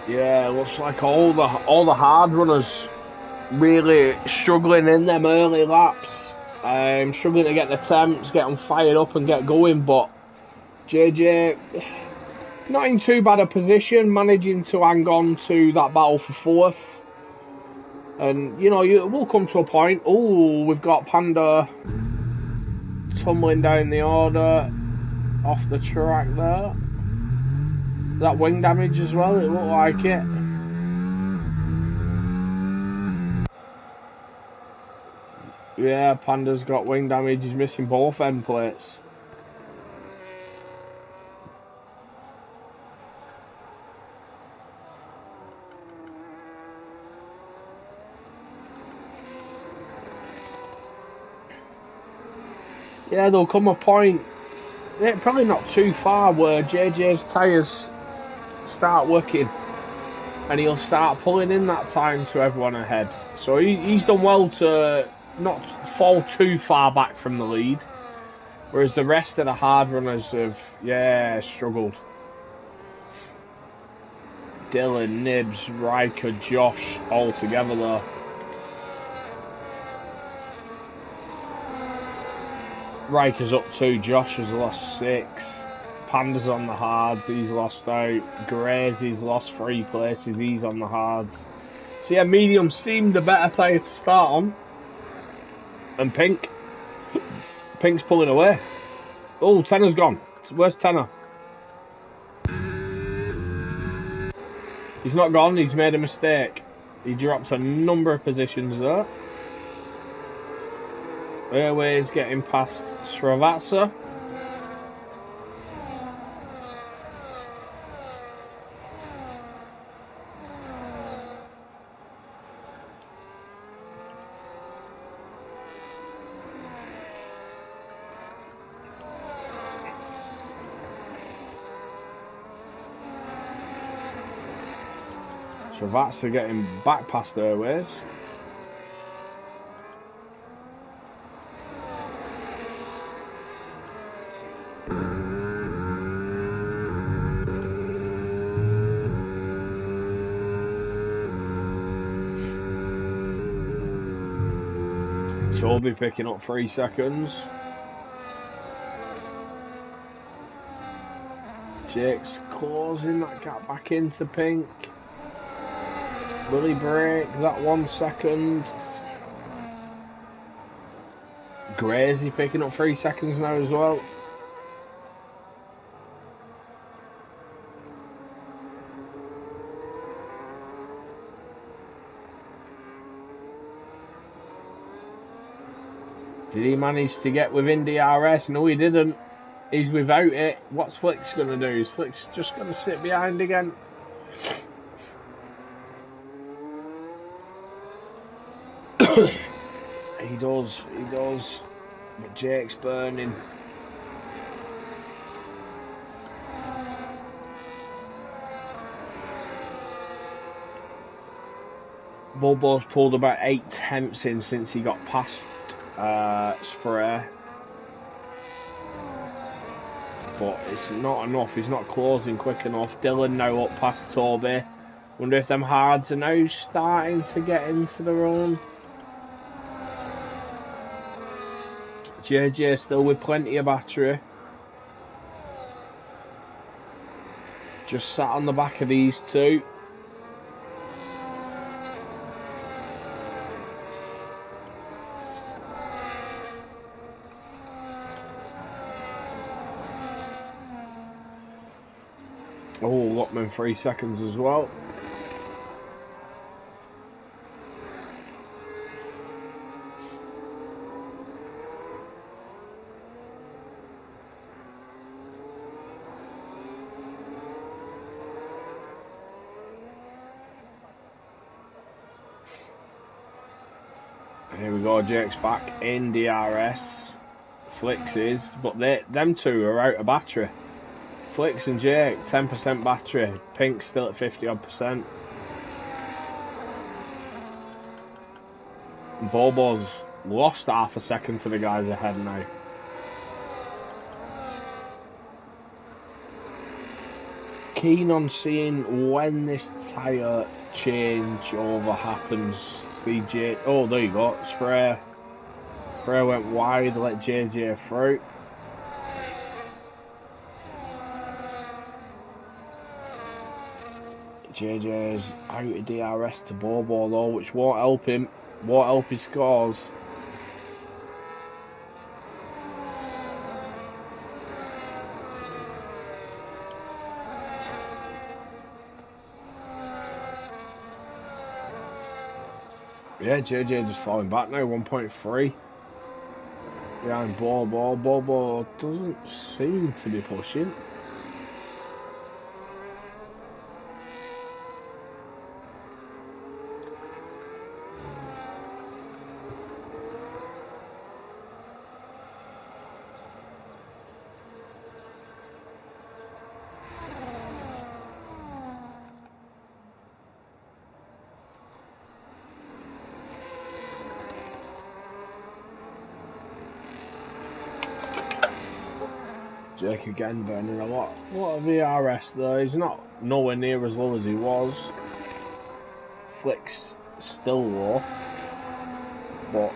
Yeah, looks like all the hard runners really struggling in them early laps. Struggling to get the temps, get them fired up and get going, but JJ not in too bad a position, managing to hang on to that battle for 4th. And you know, we'll come to a point. Oh, we've got Panda tumbling down the order off the track there. That wing damage as well, it looked like it. Yeah, Panda's got wing damage, he's missing both end plates. Yeah, there'll come a point, probably not too far, where JJ's tyres start working and he'll start pulling in that time to everyone ahead. So he's done well to not fall too far back from the lead, whereas the rest of the hard runners have, struggled. Dylan, Nibs, Riker, Josh, all together there. Riker's up 2, Josh has lost 6. Panda's on the hards, he's lost out. Grazie's lost 3 places, he's on the hards. So yeah, medium seemed the better player to start on. And Pink. Pink's pulling away. Oh, Tenner's gone. Where's Tenner? He's not gone, he's made a mistake. He dropped a number of positions there. Airways getting past Srivatsa. Srivatsa getting back past Airways. She'll be picking up 3 seconds. Jake's closing that gap back into Pink. Will he break that 1 second? Grazy picking up 3 seconds now as well. Did he manage to get within DRS? No, he didn't. He's without it. What's Flick's going to do? Is Flick's just going to sit behind again? He does. But Jake's burning. Bobo's pulled about 8 tenths in since he got past Spray. But it's not enough, he's not closing quick enough. Dylan now up past Toby. Wonder if them hards are now starting to get into their own. JJ still with plenty of battery. Just sat on the back of these two. Oh, Lockman 3 seconds as well. Here we go, Jake's back in DRS. Flicks is, but them two are out of battery. Flicks and Jake, 10% battery. Pink's still at 50-odd%. Bobo's lost half a second to the guys ahead now. Keen on seeing when this tyre changeover happens. See Jake. Oh, there you go. Spray went wide, let JJ through. JJ's out of DRS to Bobo though, which won't help him. Won't help his scores. Yeah, JJ just falling back now, 1.3. Behind Bobo. Bobo doesn't seem to be pushing. Jake again burning a lot of VRS though. He's not nowhere near as low as he was. Flick's still low, but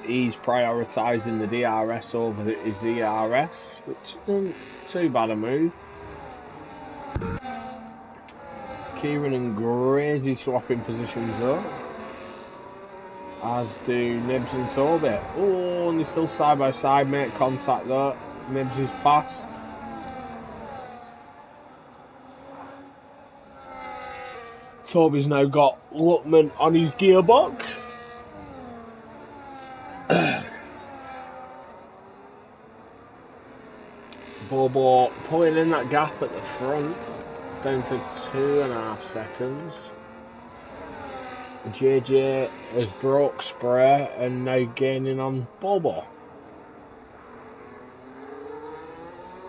he's prioritising the DRS over his ERS, which isn't too bad a move. Kieran and Grazy swapping positions though. As do Nibs and Toby. Oh, and they're still side by side, make contact though. Nibs is past. Toby's now got Luckman on his gearbox. Bobo pulling in that gap at the front, down to 2.5 seconds. JJ has broke Spray and now gaining on Bobo.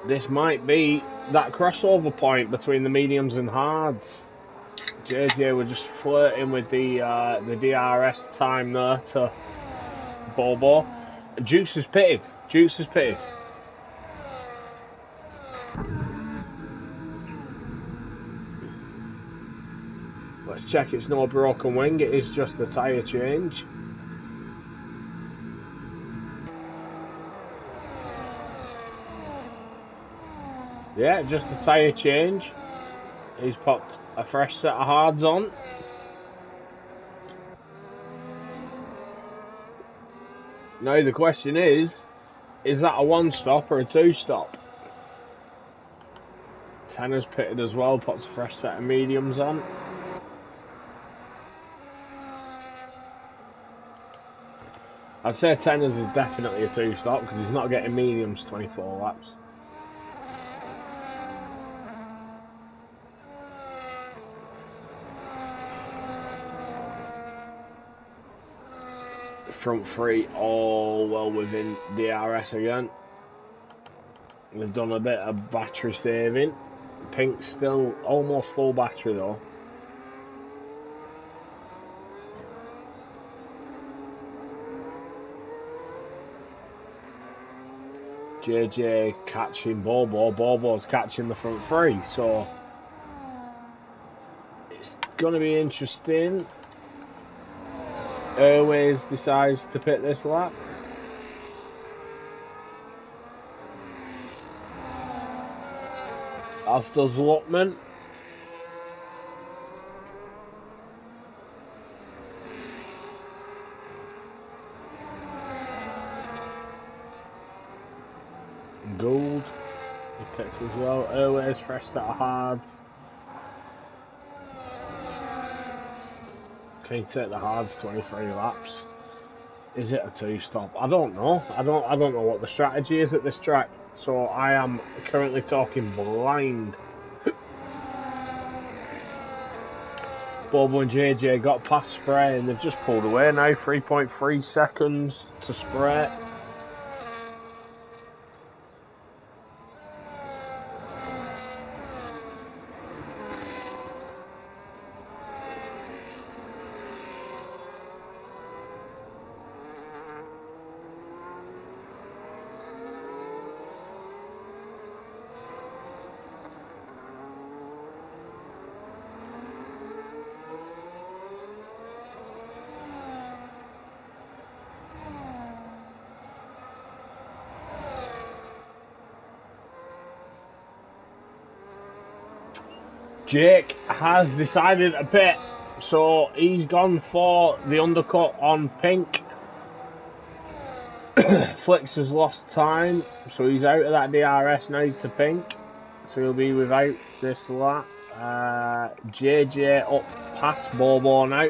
This might be that crossover point between the mediums and hards. JJ were just flirting with the DRS time there to Bobo. Juice has pitted. Juice has pitted. Let's check it's no broken wing, it is just a tyre change. Yeah, just a tyre change. He's popped a fresh set of hards on. Now the question is that a 1-stop or a 2-stop? Tanner's pitted as well, pops a fresh set of mediums on. I'd say Tanner's is definitely a 2-stop because he's not getting mediums 24 laps. Front three all well within DRS again. They've done a bit of battery saving. Pink's still almost full battery though. JJ catching Bobo, Bobo's catching the front three, so it's going to be interesting. Airways decides to pit this lap. As does Luckman. Gold, he picks as well. Airways, fresh set of hards. Can you take the hards 23 laps? Is it a 2-stop? I don't know. I don't know what the strategy is at this track. So I am currently talking blind. Bobo and JJ got past Spray and they've just pulled away now. 3.3 seconds to Spray. Jake has decided to pit, so he's gone for the undercut on Pink. Flicks has lost time, so he's out of that DRS now to Pink, so he'll be without this lap. JJ up past Bobo now.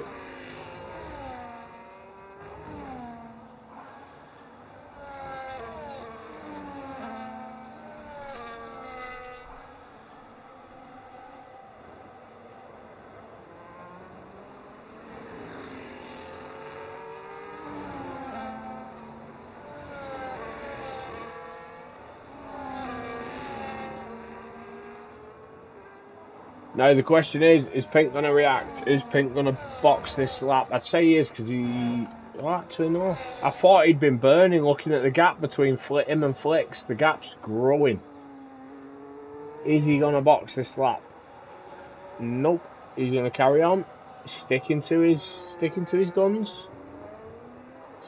Now the question is Pink going to react? Is Pink going to box this lap? I'd say he is because he... Oh, actually no. I thought he'd been burning looking at the gap between him and Flicks. The gap's growing. Is he going to box this lap? Nope. He's going to carry on. Sticking to his guns.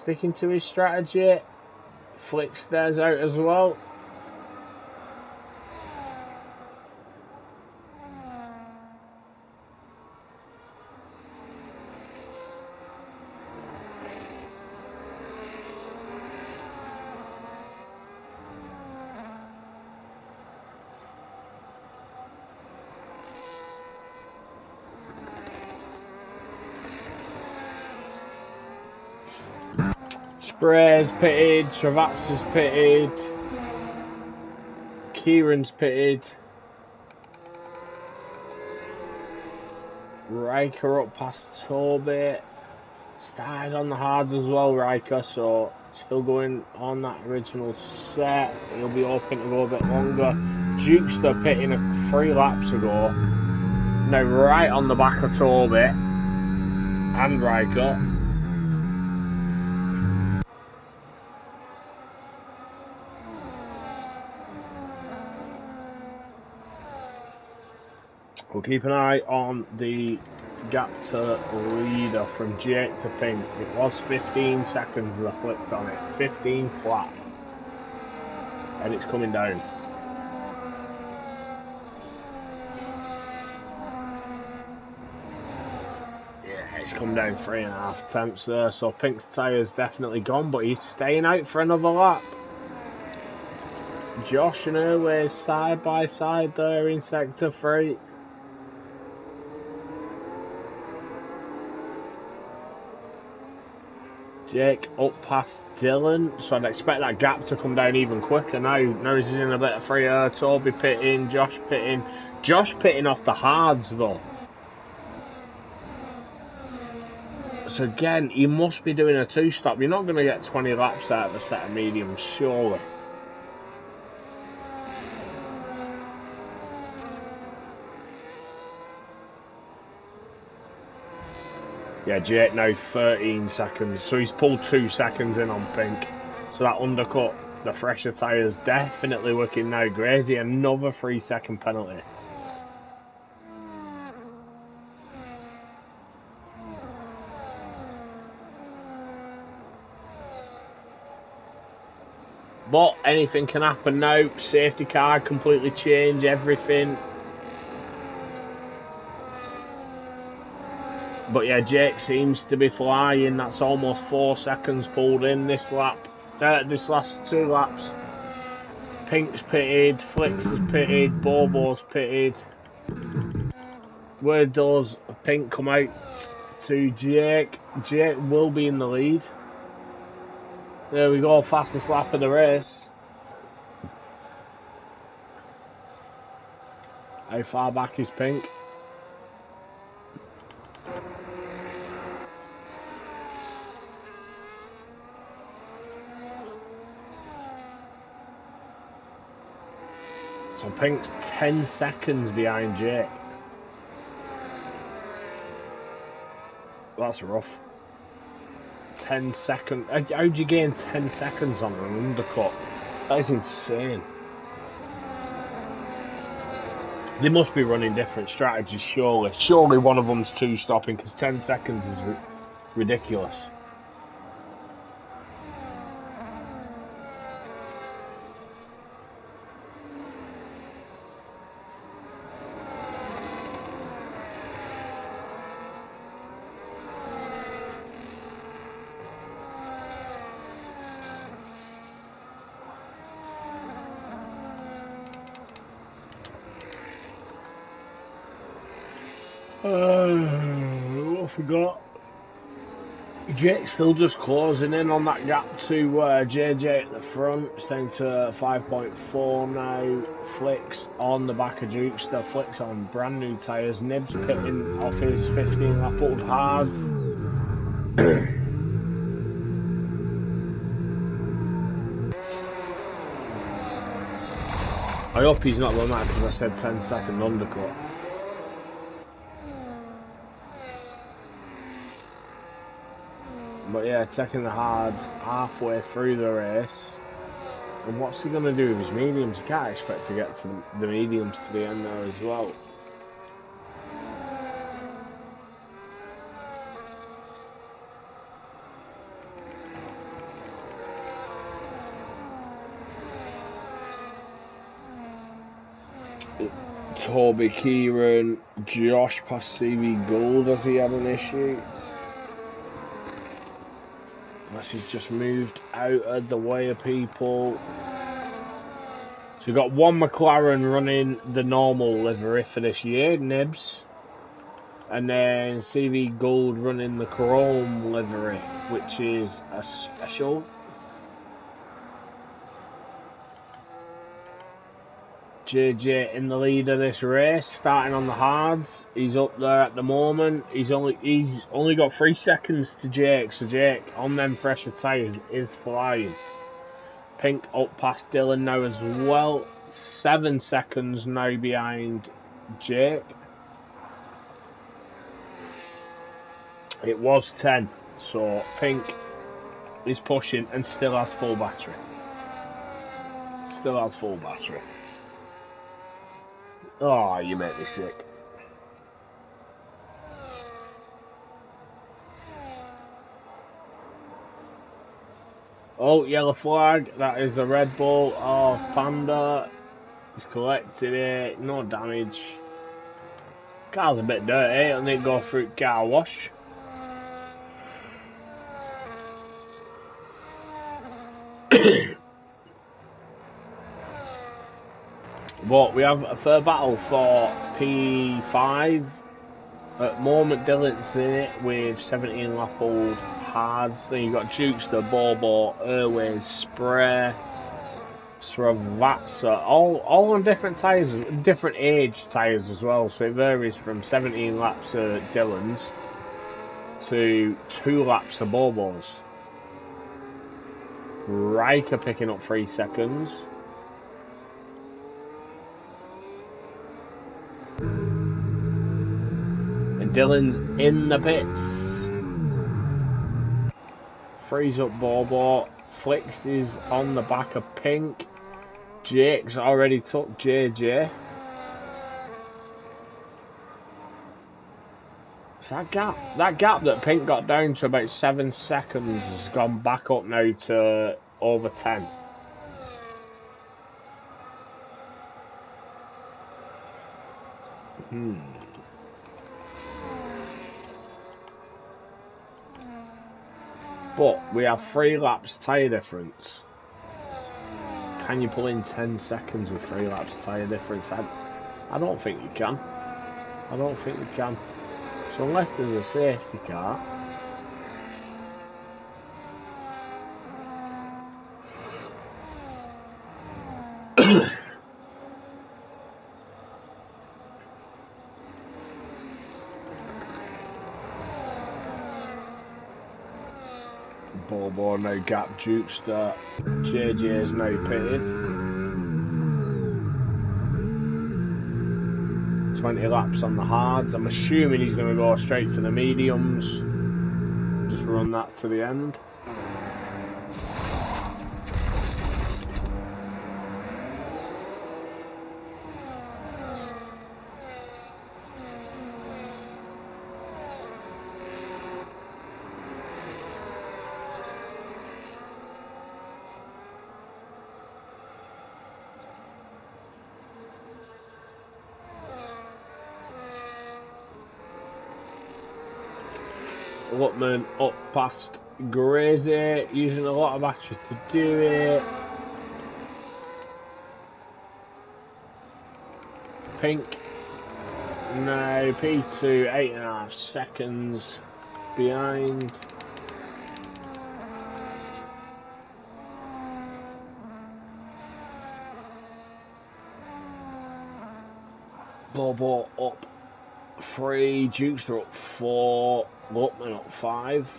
Sticking to his strategy. Flicks stares out as well. Bray's pitted, Srivatsa's pitted, Kieran's pitted, Riker up past Toby, started on the hards as well, Riker, so still going on that original set. He'll be hoping to go a bit longer. Jukester pitting 3 laps ago, now right on the back of Toby and Riker. We'll keep an eye on the gap to leader from Jake to Pink. It was 15 seconds as I flipped on it, 15 flat, and it's coming down. Yeah, it's come down 3.5 tenths there, so Pink's tyre's definitely gone, but he's staying out for another lap. Josh and Erway's side by side there in sector 3. Jake up past Dylan, so I'd expect that gap to come down even quicker now. Now he's in a bit of free air. Toby pitting, Josh pitting. Josh pitting off the hards though. So again, he must be doing a 2-stop. You're not going to get 20 laps out of a set of mediums, surely. Yeah, Jake now 13 seconds, so he's pulled 2 seconds in on Pink. So that undercut the fresher tyres definitely working now. Grazy, another 3-second penalty. But anything can happen now. Safety car completely change everything. But yeah, Jake seems to be flying. That's almost 4 seconds pulled in this lap. This last 2 laps. Pink's pitted, Flicks is pitted, Bobo's pitted. Where does Pink come out to Jake? Jake will be in the lead. There we go, fastest lap of the race. How far back is Pink? So Pink's 10 seconds behind Jake. That's rough. 10 seconds. How'd you gain 10 seconds on an undercut? That is insane. They must be running different strategies, surely. Surely one of them's 2-stopping, because 10 seconds is ridiculous. I forgot. Jake's still just closing in on that gap to JJ at the front. It's down to 5.4 now. Flicks on the back of Jukester. Flicks on brand new tyres. Nibs pitting off his 15 lap old hards. I hope he's not run that because I said 10-second undercut. But yeah, taking the hards halfway through the race. And what's he going to do with his mediums? You can't expect to get to the mediums to the end there as well. Toby, Kieran, Josh past CV Gold, has he had an issue? Unless he's just moved out of the way of people. So we've got one McLaren running the normal livery for this year, Nibs. And then CV Gold running the Chrome livery, which is a special. JJ in the lead of this race, starting on the hards. He's up there at the moment. He's only got 3 seconds to Jake, so Jake on them fresher tyres is flying. Pink up past Dylan now as well. 7 seconds now behind Jake. It was 10, so Pink is pushing and still has full battery. Still has full battery. Oh, you make me sick. Oh, yellow flag. That is a Red Bull. Oh, Panda. He's collected it. No damage. Car's a bit dirty. I need to go through car wash. But we have a fair battle for P5. At the moment, Dylan's in it with 17 lap old hards. Then you've got Jukester, Bobo, Airways, Spray, Sravatsa, all on different tyres, different age tyres as well. So it varies from 17 laps of Dylan's to 2 laps of Bobo's. Riker picking up 3 seconds. Dylan's in the pits. Frees up Bobo. Flicks is on the back of Pink. Jake's already took JJ. So that gap that Pink got down to about 7 seconds has gone back up now to over 10. But we have 3 laps tyre difference. Can you pull in 10 seconds with 3 laps tyre difference? I don't think you can. I don't think you can. So unless there's a safety car. Bobo now gap Jukester. JJ is now pitted. 20 laps on the hards. I'm assuming he's going to go straight for the mediums. Just run that to the end. Lutman up past Grazy, using a lot of battery to do it. Pink now P2 8.5 seconds behind. Bobo up 3, Jukester up 4, Lutman up 5.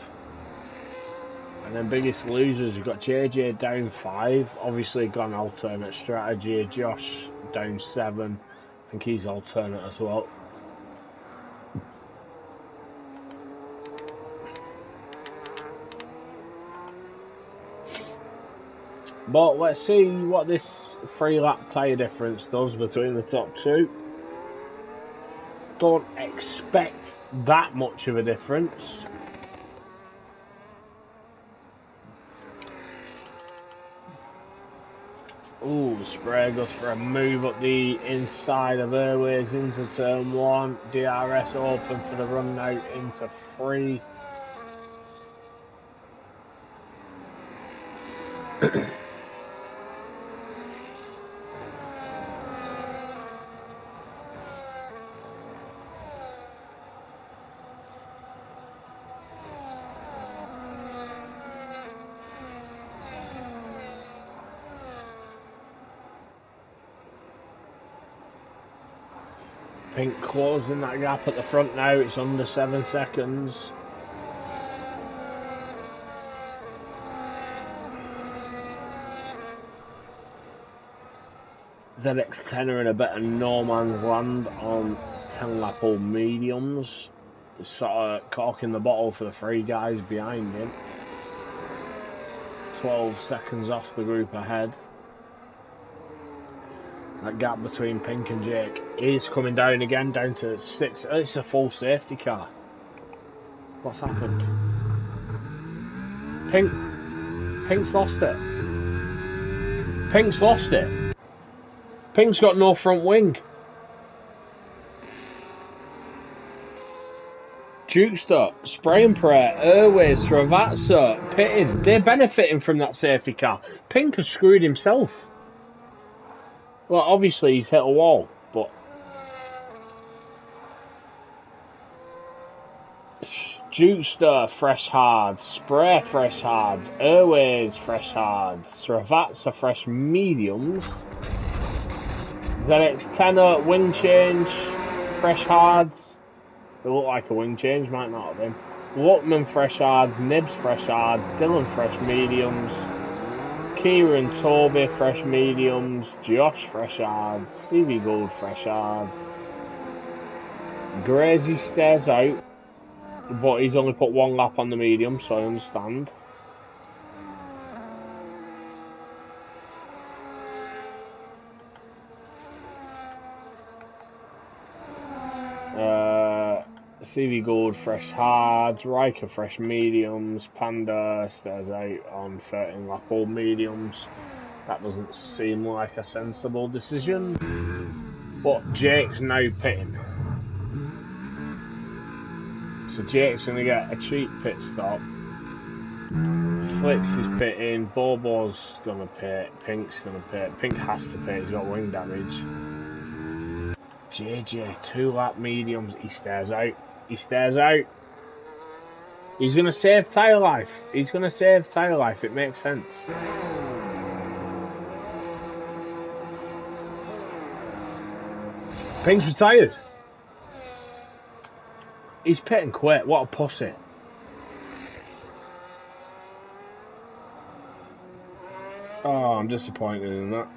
And then biggest losers, you've got JJ down 5, obviously gone alternate strategy. Josh down 7, I think he's alternate as well. But let's see what this 3 lap tyre difference does between the top 2. Don't expect that much of a difference. Ooh, Spray goes for a move up the inside of Airways into turn 1. DRS open for the run now into 3. Pink closing that gap at the front now, it's under 7 seconds. ZX10 are in a bit of no man's land on 10 lap old mediums. It's sort of corking the bottle for the 3 guys behind him. 12 seconds off the group ahead. That gap between Pink and Jake is coming down again, down to 6. It's a full safety car. What's happened? Pink's lost it. Pink's lost it. Pink's got no front wing. Jukester, Spray and Pray, Airways, Travazza, pitted. They're benefiting from that safety car. Pink has screwed himself. Well, obviously he's hit a wall, but Jukester, fresh hard, Spray, fresh hard, Airways, fresh hard, Travazza, fresh mediums, ZX10, wing change, fresh hards. They look like a wing change, might not have been. Luckman, fresh hards, Nibs, fresh hards, Dylan, fresh mediums, Kieran, Toby, fresh mediums, Josh, fresh hards, CV Gold, fresh hards. Grazy stares out, but he's only put 1 lap on the medium, so I understand. CV Gold, fresh hards, Riker, fresh mediums, Panda stares out on 13 lap old mediums. That doesn't seem like a sensible decision, but Jake's now pitting. So Jake's going to get a cheap pit stop. Flicks is pitting, Bobo's going to pit, Pink's going to pit. Pink has to pit, he's got wing damage. JJ, 2 lap mediums, he stares out. He stares out. He's going to save tyre life. He's going to save tyre life. It makes sense. Pink's retired. He's pitting quick. What a pussy. Oh, I'm disappointed in that.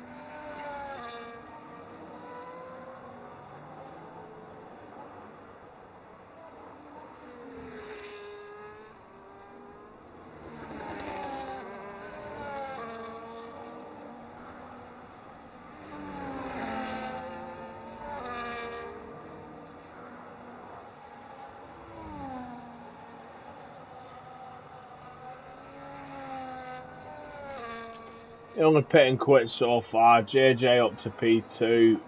Only pitting quick so far. JJ up to P2.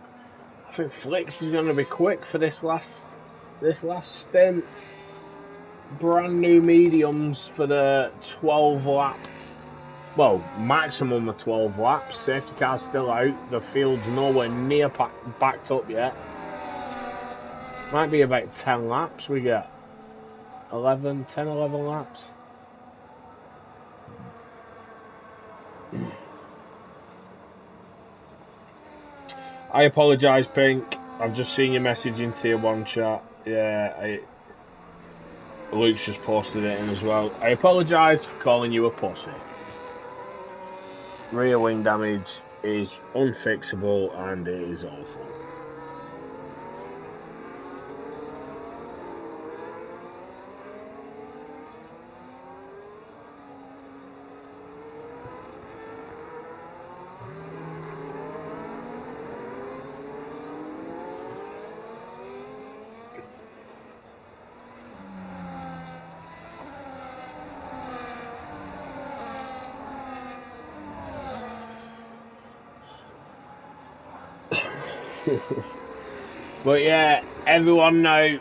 I think Flicks is going to be quick for this last stint. Brand new mediums for the 12 lap. Well, maximum of 12 laps. Safety car's still out. The field's nowhere near backed up yet. Might be about 10 laps. We get 11 laps. I apologise, Pink. I've just seen your message in Tier 1 chat. Yeah, Luke's just posted it in as well. I apologise for calling you a pussy. Rear wing damage is unfixable and it is awful. But yeah, everyone now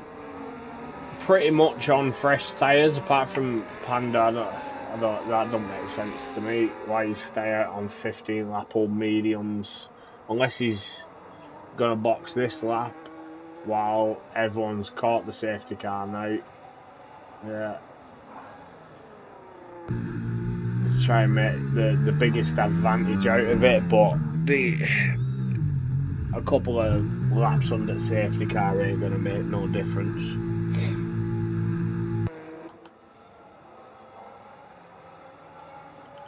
pretty much on fresh tyres apart from Panda. That doesn't make sense to me. Why you stay out on 15 lap old mediums unless he's gonna box this lap while everyone's caught the safety car now. Yeah. Let's try and make the biggest advantage out of it, but a couple of laps under the safety car ain't going to make no difference.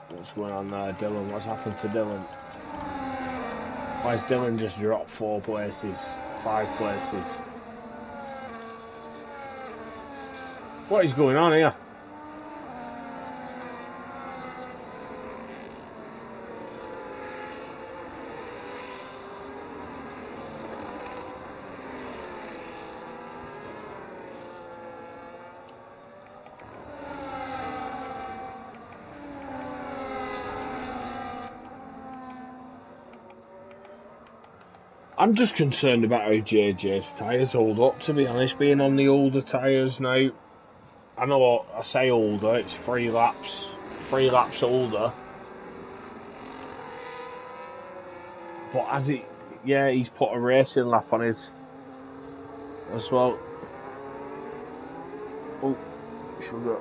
What's going on there, Dylan? What's happened to Dylan? Why has Dylan just dropped 4 places? 5 places? What is going on here? I'm just concerned about how JJ's tyres hold up, to be honest, being on the older tyres now. I know I say older, it's 3 laps older. But has he, yeah, he's put a racing lap on his as well. Oh, sugar.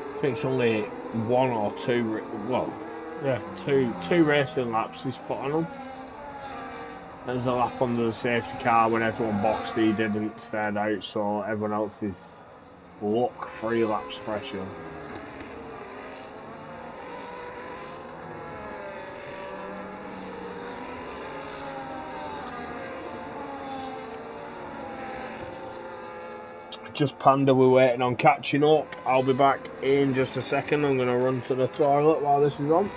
I think it's only 1 or 2, well, yeah, two racing laps he's put on him. There's a lap under the safety car when everyone boxed, he didn't stand out, so everyone else is luck 3 laps fresher. Just Panda, we're waiting on catching up. I'll be back in just a second. I'm going to run to the toilet while this is on.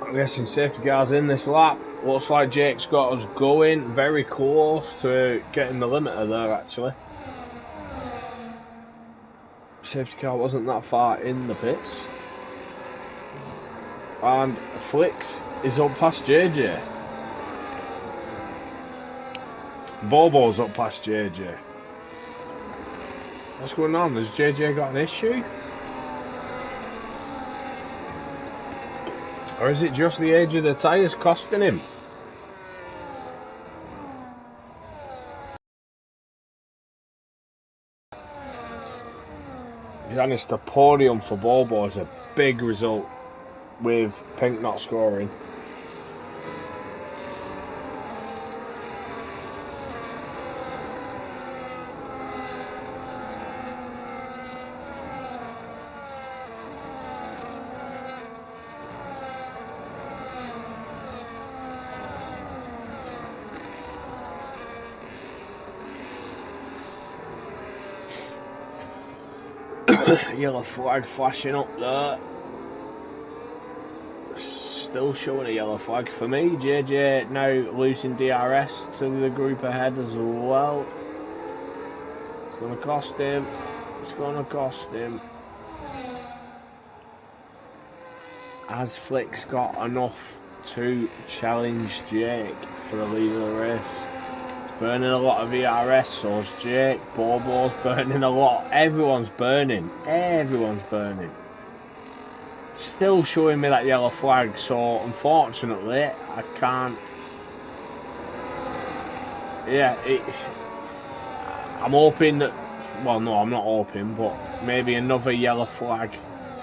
I'm guessing safety car's in this lap. Looks like Jake's got us going very close to getting the limiter there actually. Safety car wasn't that far in the pits. And Flicks is up past JJ. Bobo's up past JJ. What's going on? Has JJ got an issue? Or is it just the age of the tyres costing him? To be honest, a podium for Bobo is a big result with Pink not scoring. Yellow flag flashing up there. Still showing a yellow flag for me. JJ now losing DRS to the group ahead as well. It's going to cost him. It's going to cost him. Has Flicks got enough to challenge Jake for the lead of the race? burning a lot of ERS, so's Jake, Bobo's burning a lot, everyone's burning, Still showing me that yellow flag, so unfortunately I can't, yeah, I'm hoping that, well no I'm not hoping, but maybe another yellow flag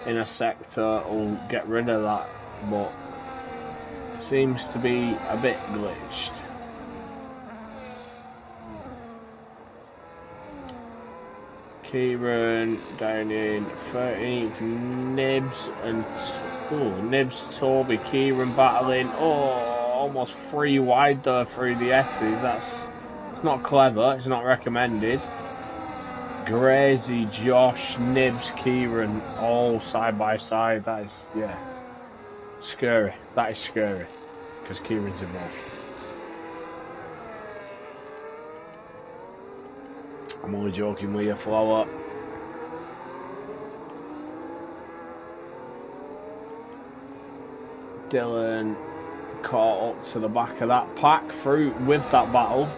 in a sector will get rid of that, but seems to be a bit glitched. Kieran down in 13th, Nibs and Nibs, Toby, Kieran battling. Oh, almost 3 wide there through the S's. It's not clever. It's not recommended. Grazy, Josh, Nibs, Kieran, all side by side. That is, yeah, scary. That is scary because Kieran's involved. I'm only joking with you, Flower. Dylan caught up to the back of that pack through with that battle,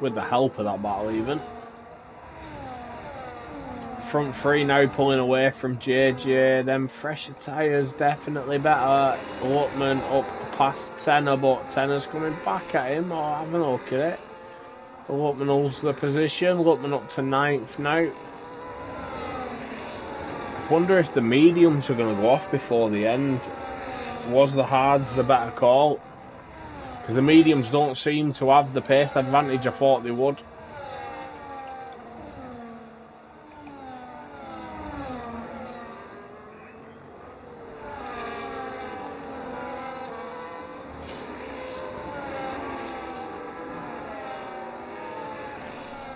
with the help of that battle even. Front three now pulling away from JJ. Them fresher tyres definitely better. Lutman up past Tenner, but Tenner's coming back at him. Oh, have a look at it. Lutman holds the position. Lutman up to 9th now. I wonder if the mediums are going to go off before the end. Was the hards the better call? Because the mediums don't seem to have the pace advantage I thought they would.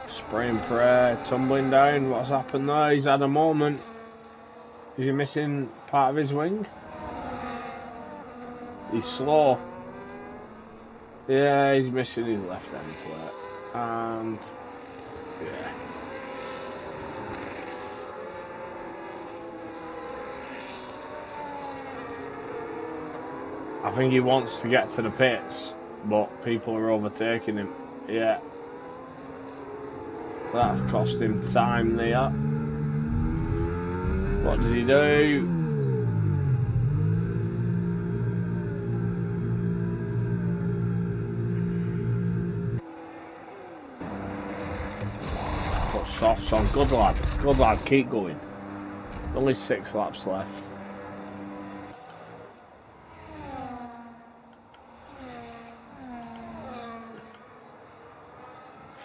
Spray and pray, tumbling down. What's happened there? He's had a moment. Is he missing part of his wing? He's slow. Yeah, he's missing his left hand plate. And yeah. I think he wants to get to the pits, but people are overtaking him. Yeah. That's cost him time there. What did he do? Put softs on. Good lad, keep going. Only 6 laps left.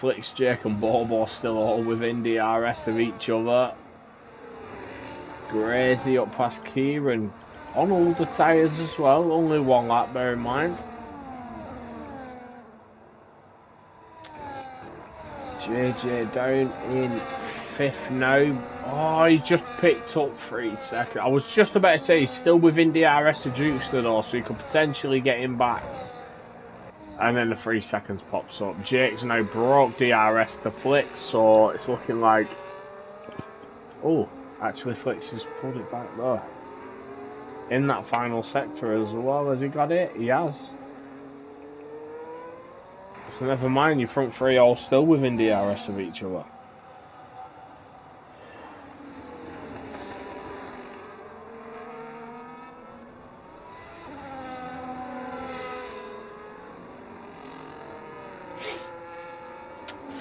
Flicks, Jake and Bobo still all within DRS of each other. Grazy up past Kieran on all the tyres as well. Only 1 lap, bear in mind. JJ down in 5th now. Oh, he just picked up 3 seconds. I was just about to say he's still within DRS of Jukester though, so he could potentially get him back. And then the 3 seconds pops up. Jake's now broke DRS to Flicks, so it's looking like... Oh, actually Flicks has pulled it back there. In that final sector as well. Has he got it? He has. So never mind, your front 3 all still within DRS of each other.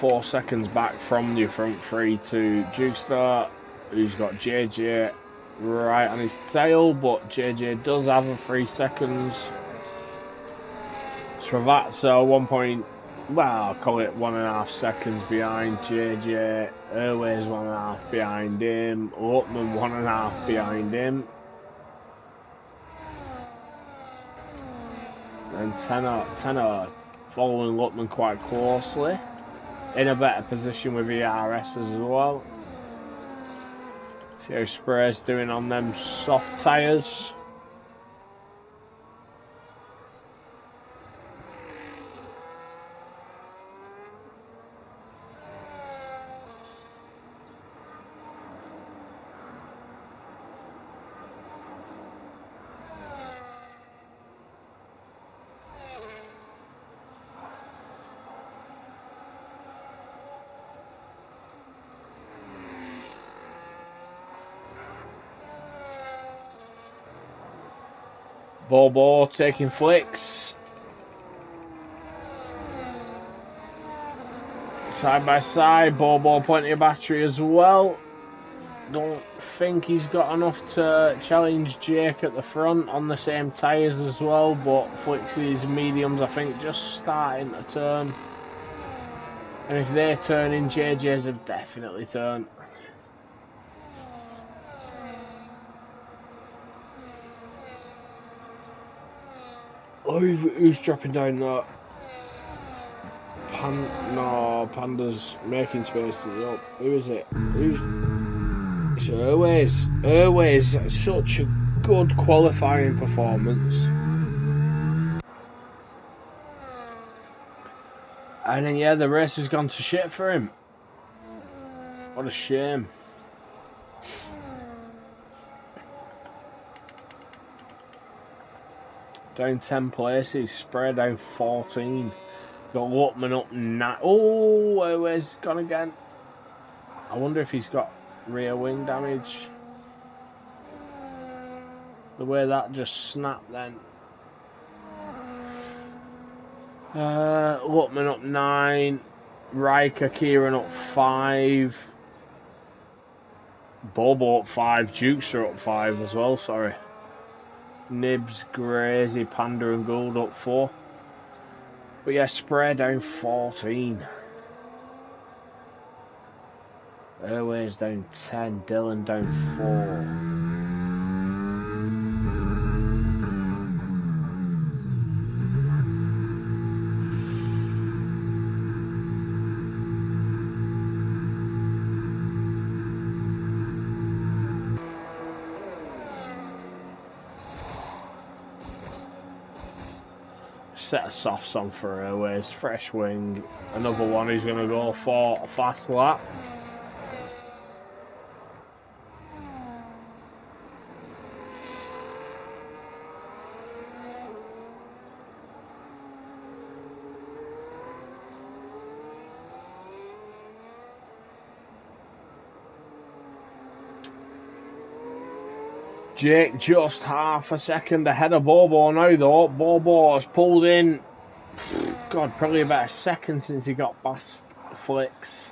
Four seconds back from your front 3 to Jukester, who's got JJ right on his tail, but JJ does have a 3 seconds. Travazzo 1 call it 1.5 seconds behind JJ. Airways 1.5 behind him. Lutman 1.5 behind him. And Tenner following Lutman quite closely. In a better position with ERS as well. See how Spray's doing on them soft tyres. Bobo taking flicks. Side by side, Bobo plenty of battery as well. Don't think he's got enough to challenge Jake at the front on the same tyres as well, but Flix's mediums I think just starting to turn. And if they're turning, JJ's have definitely turned. Oh, who's dropping down that? No, Panda's making space to the up. Who is it? It's Airways. Airways, such a good qualifying performance. And then, yeah, the race has gone to shit for him. What a shame. Down 10 places, spread down 14. Got Lutman up 9. Oh, Airways gone again. I wonder if he's got rear wing damage. The way that just snapped then. Lutman up 9. Riker, Kieran up 5. Bobo up 5. Jukester up 5 as well, sorry. Nibs, Grazy, Panda and Gould up 4. But yeah, spread down 14. Airways down 10. Dylan down 4. Set a soft song for Airways, fresh wing, another one who's going to go for a fast lap. Jake just half a second ahead of Bobo now though. Bobo has pulled in, God, probably about a second since he got past Flicks.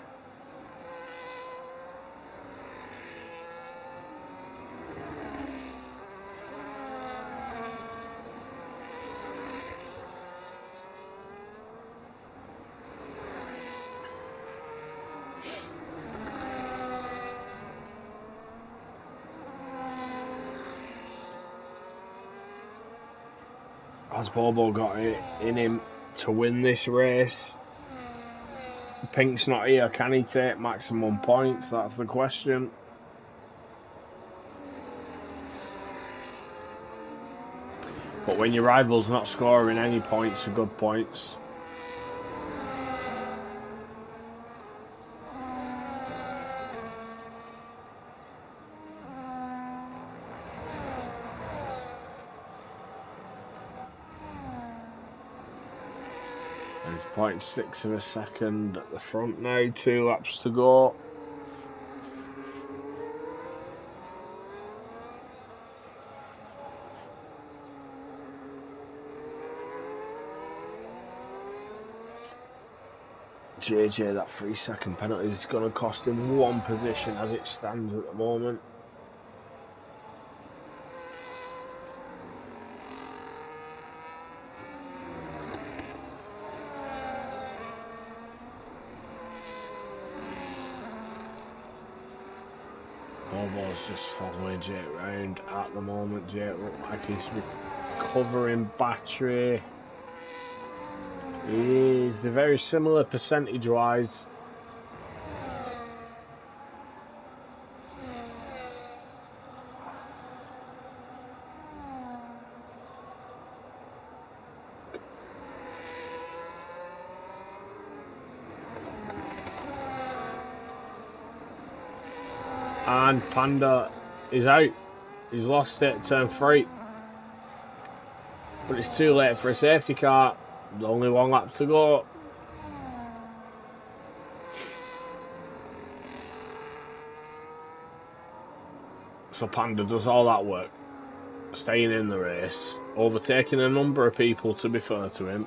Has Bobo got it in him to win this race? Pink's not here, can he take maximum points? That's the question. But when your rival's not scoring any points for good points, there's 0.6 of a second at the front now, 2 laps to go. JJ, that 3-second penalty is going to cost him 1 position as it stands at the moment. Bobo's just following Jake round at the moment. Jake looks like he's recovering battery. They're very similar percentage wise. And Panda is out. He's lost it, turn 3. But it's too late for a safety car. There's only 1 lap to go. So Panda does all that work. staying in the race, overtaking a number of people to be fair to him,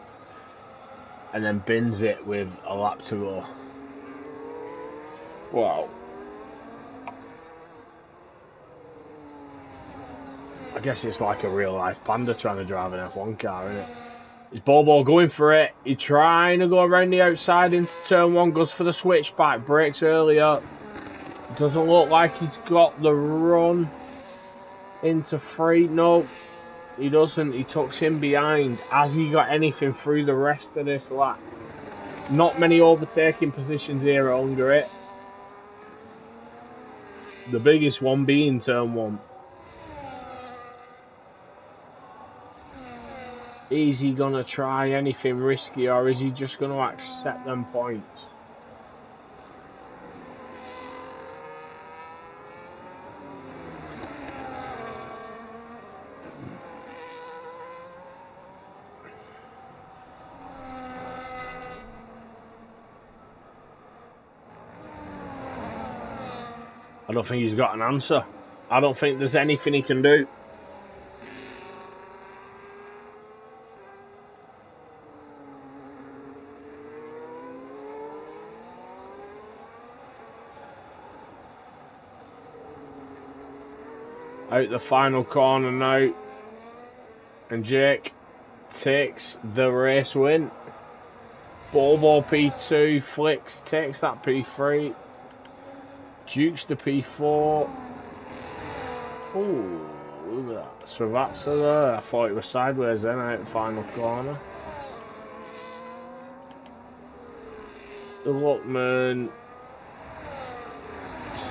and then bins it with a lap to go. Wow. I guess it's like a real life panda trying to drive an F1 car, isn't it? Is Bobo going for it? He's trying to go around the outside into turn one, goes for the switchback, brakes earlier. Doesn't look like he's got the run into three. No, he doesn't. He tucks him behind. Has he got anything through the rest of this lap? Not many overtaking positions here at Hungary. The biggest one being turn one. Is he going to try anything risky, or is he just going to accept them points? I don't think he's got an answer. I don't think there's anything he can do. Out the final corner now, and Jake takes the race win. Bobo P2, Flicks takes that P3, Duke's the P4. Ooh, look at that. Srivatsa there. I thought it was sideways then out the final corner. The Luckman,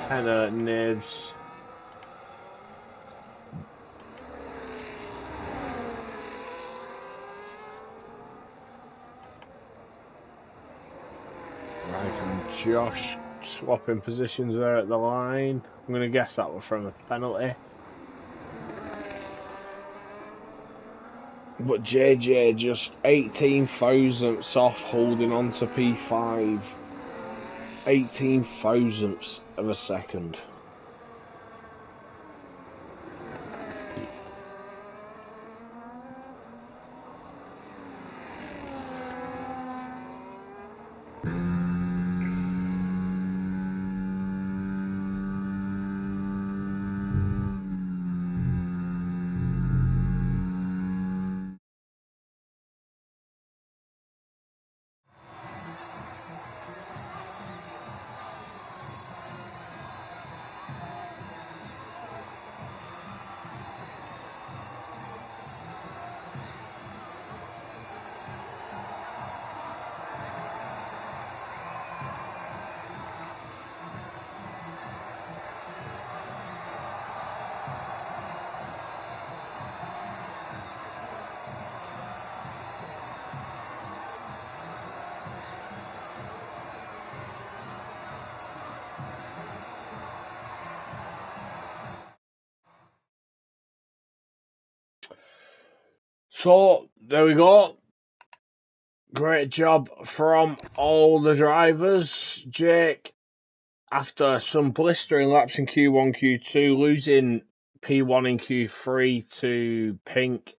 Tenor, Nibs. Right, and Josh swapping positions there at the line. I'm going to guess that was from a penalty. But JJ just 18 thousandths off holding on to P5. 18 thousandths of a second. So, there we go. Great job from all the drivers. Jake, after some blistering laps in Q1, Q2, losing P1 in Q3 to Pink,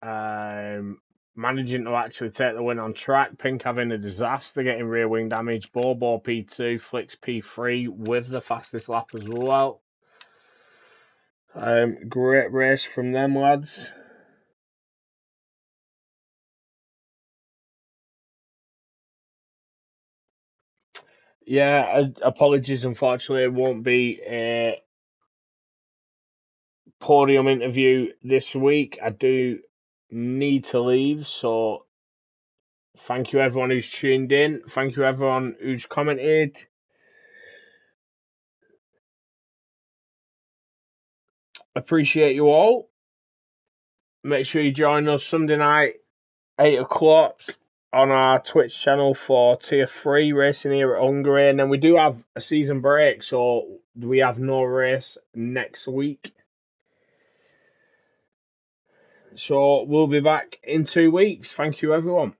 managing to actually take the win on track. Pink having a disaster, getting rear wing damage. Bobo P2, Flicks P3 with the fastest lap as well. Great race from them lads. Yeah, apologies, unfortunately it won't be a podium interview this week. I do need to leave, so thank you everyone who's tuned in. Thank you everyone who's commented. Appreciate you all. Make sure you join us Sunday night, 8 o'clock on our Twitch channel for Tier 3 racing here at Hungary. And then we do have a season break, so we have no race next week. So we'll be back in 2 weeks. Thank you, everyone.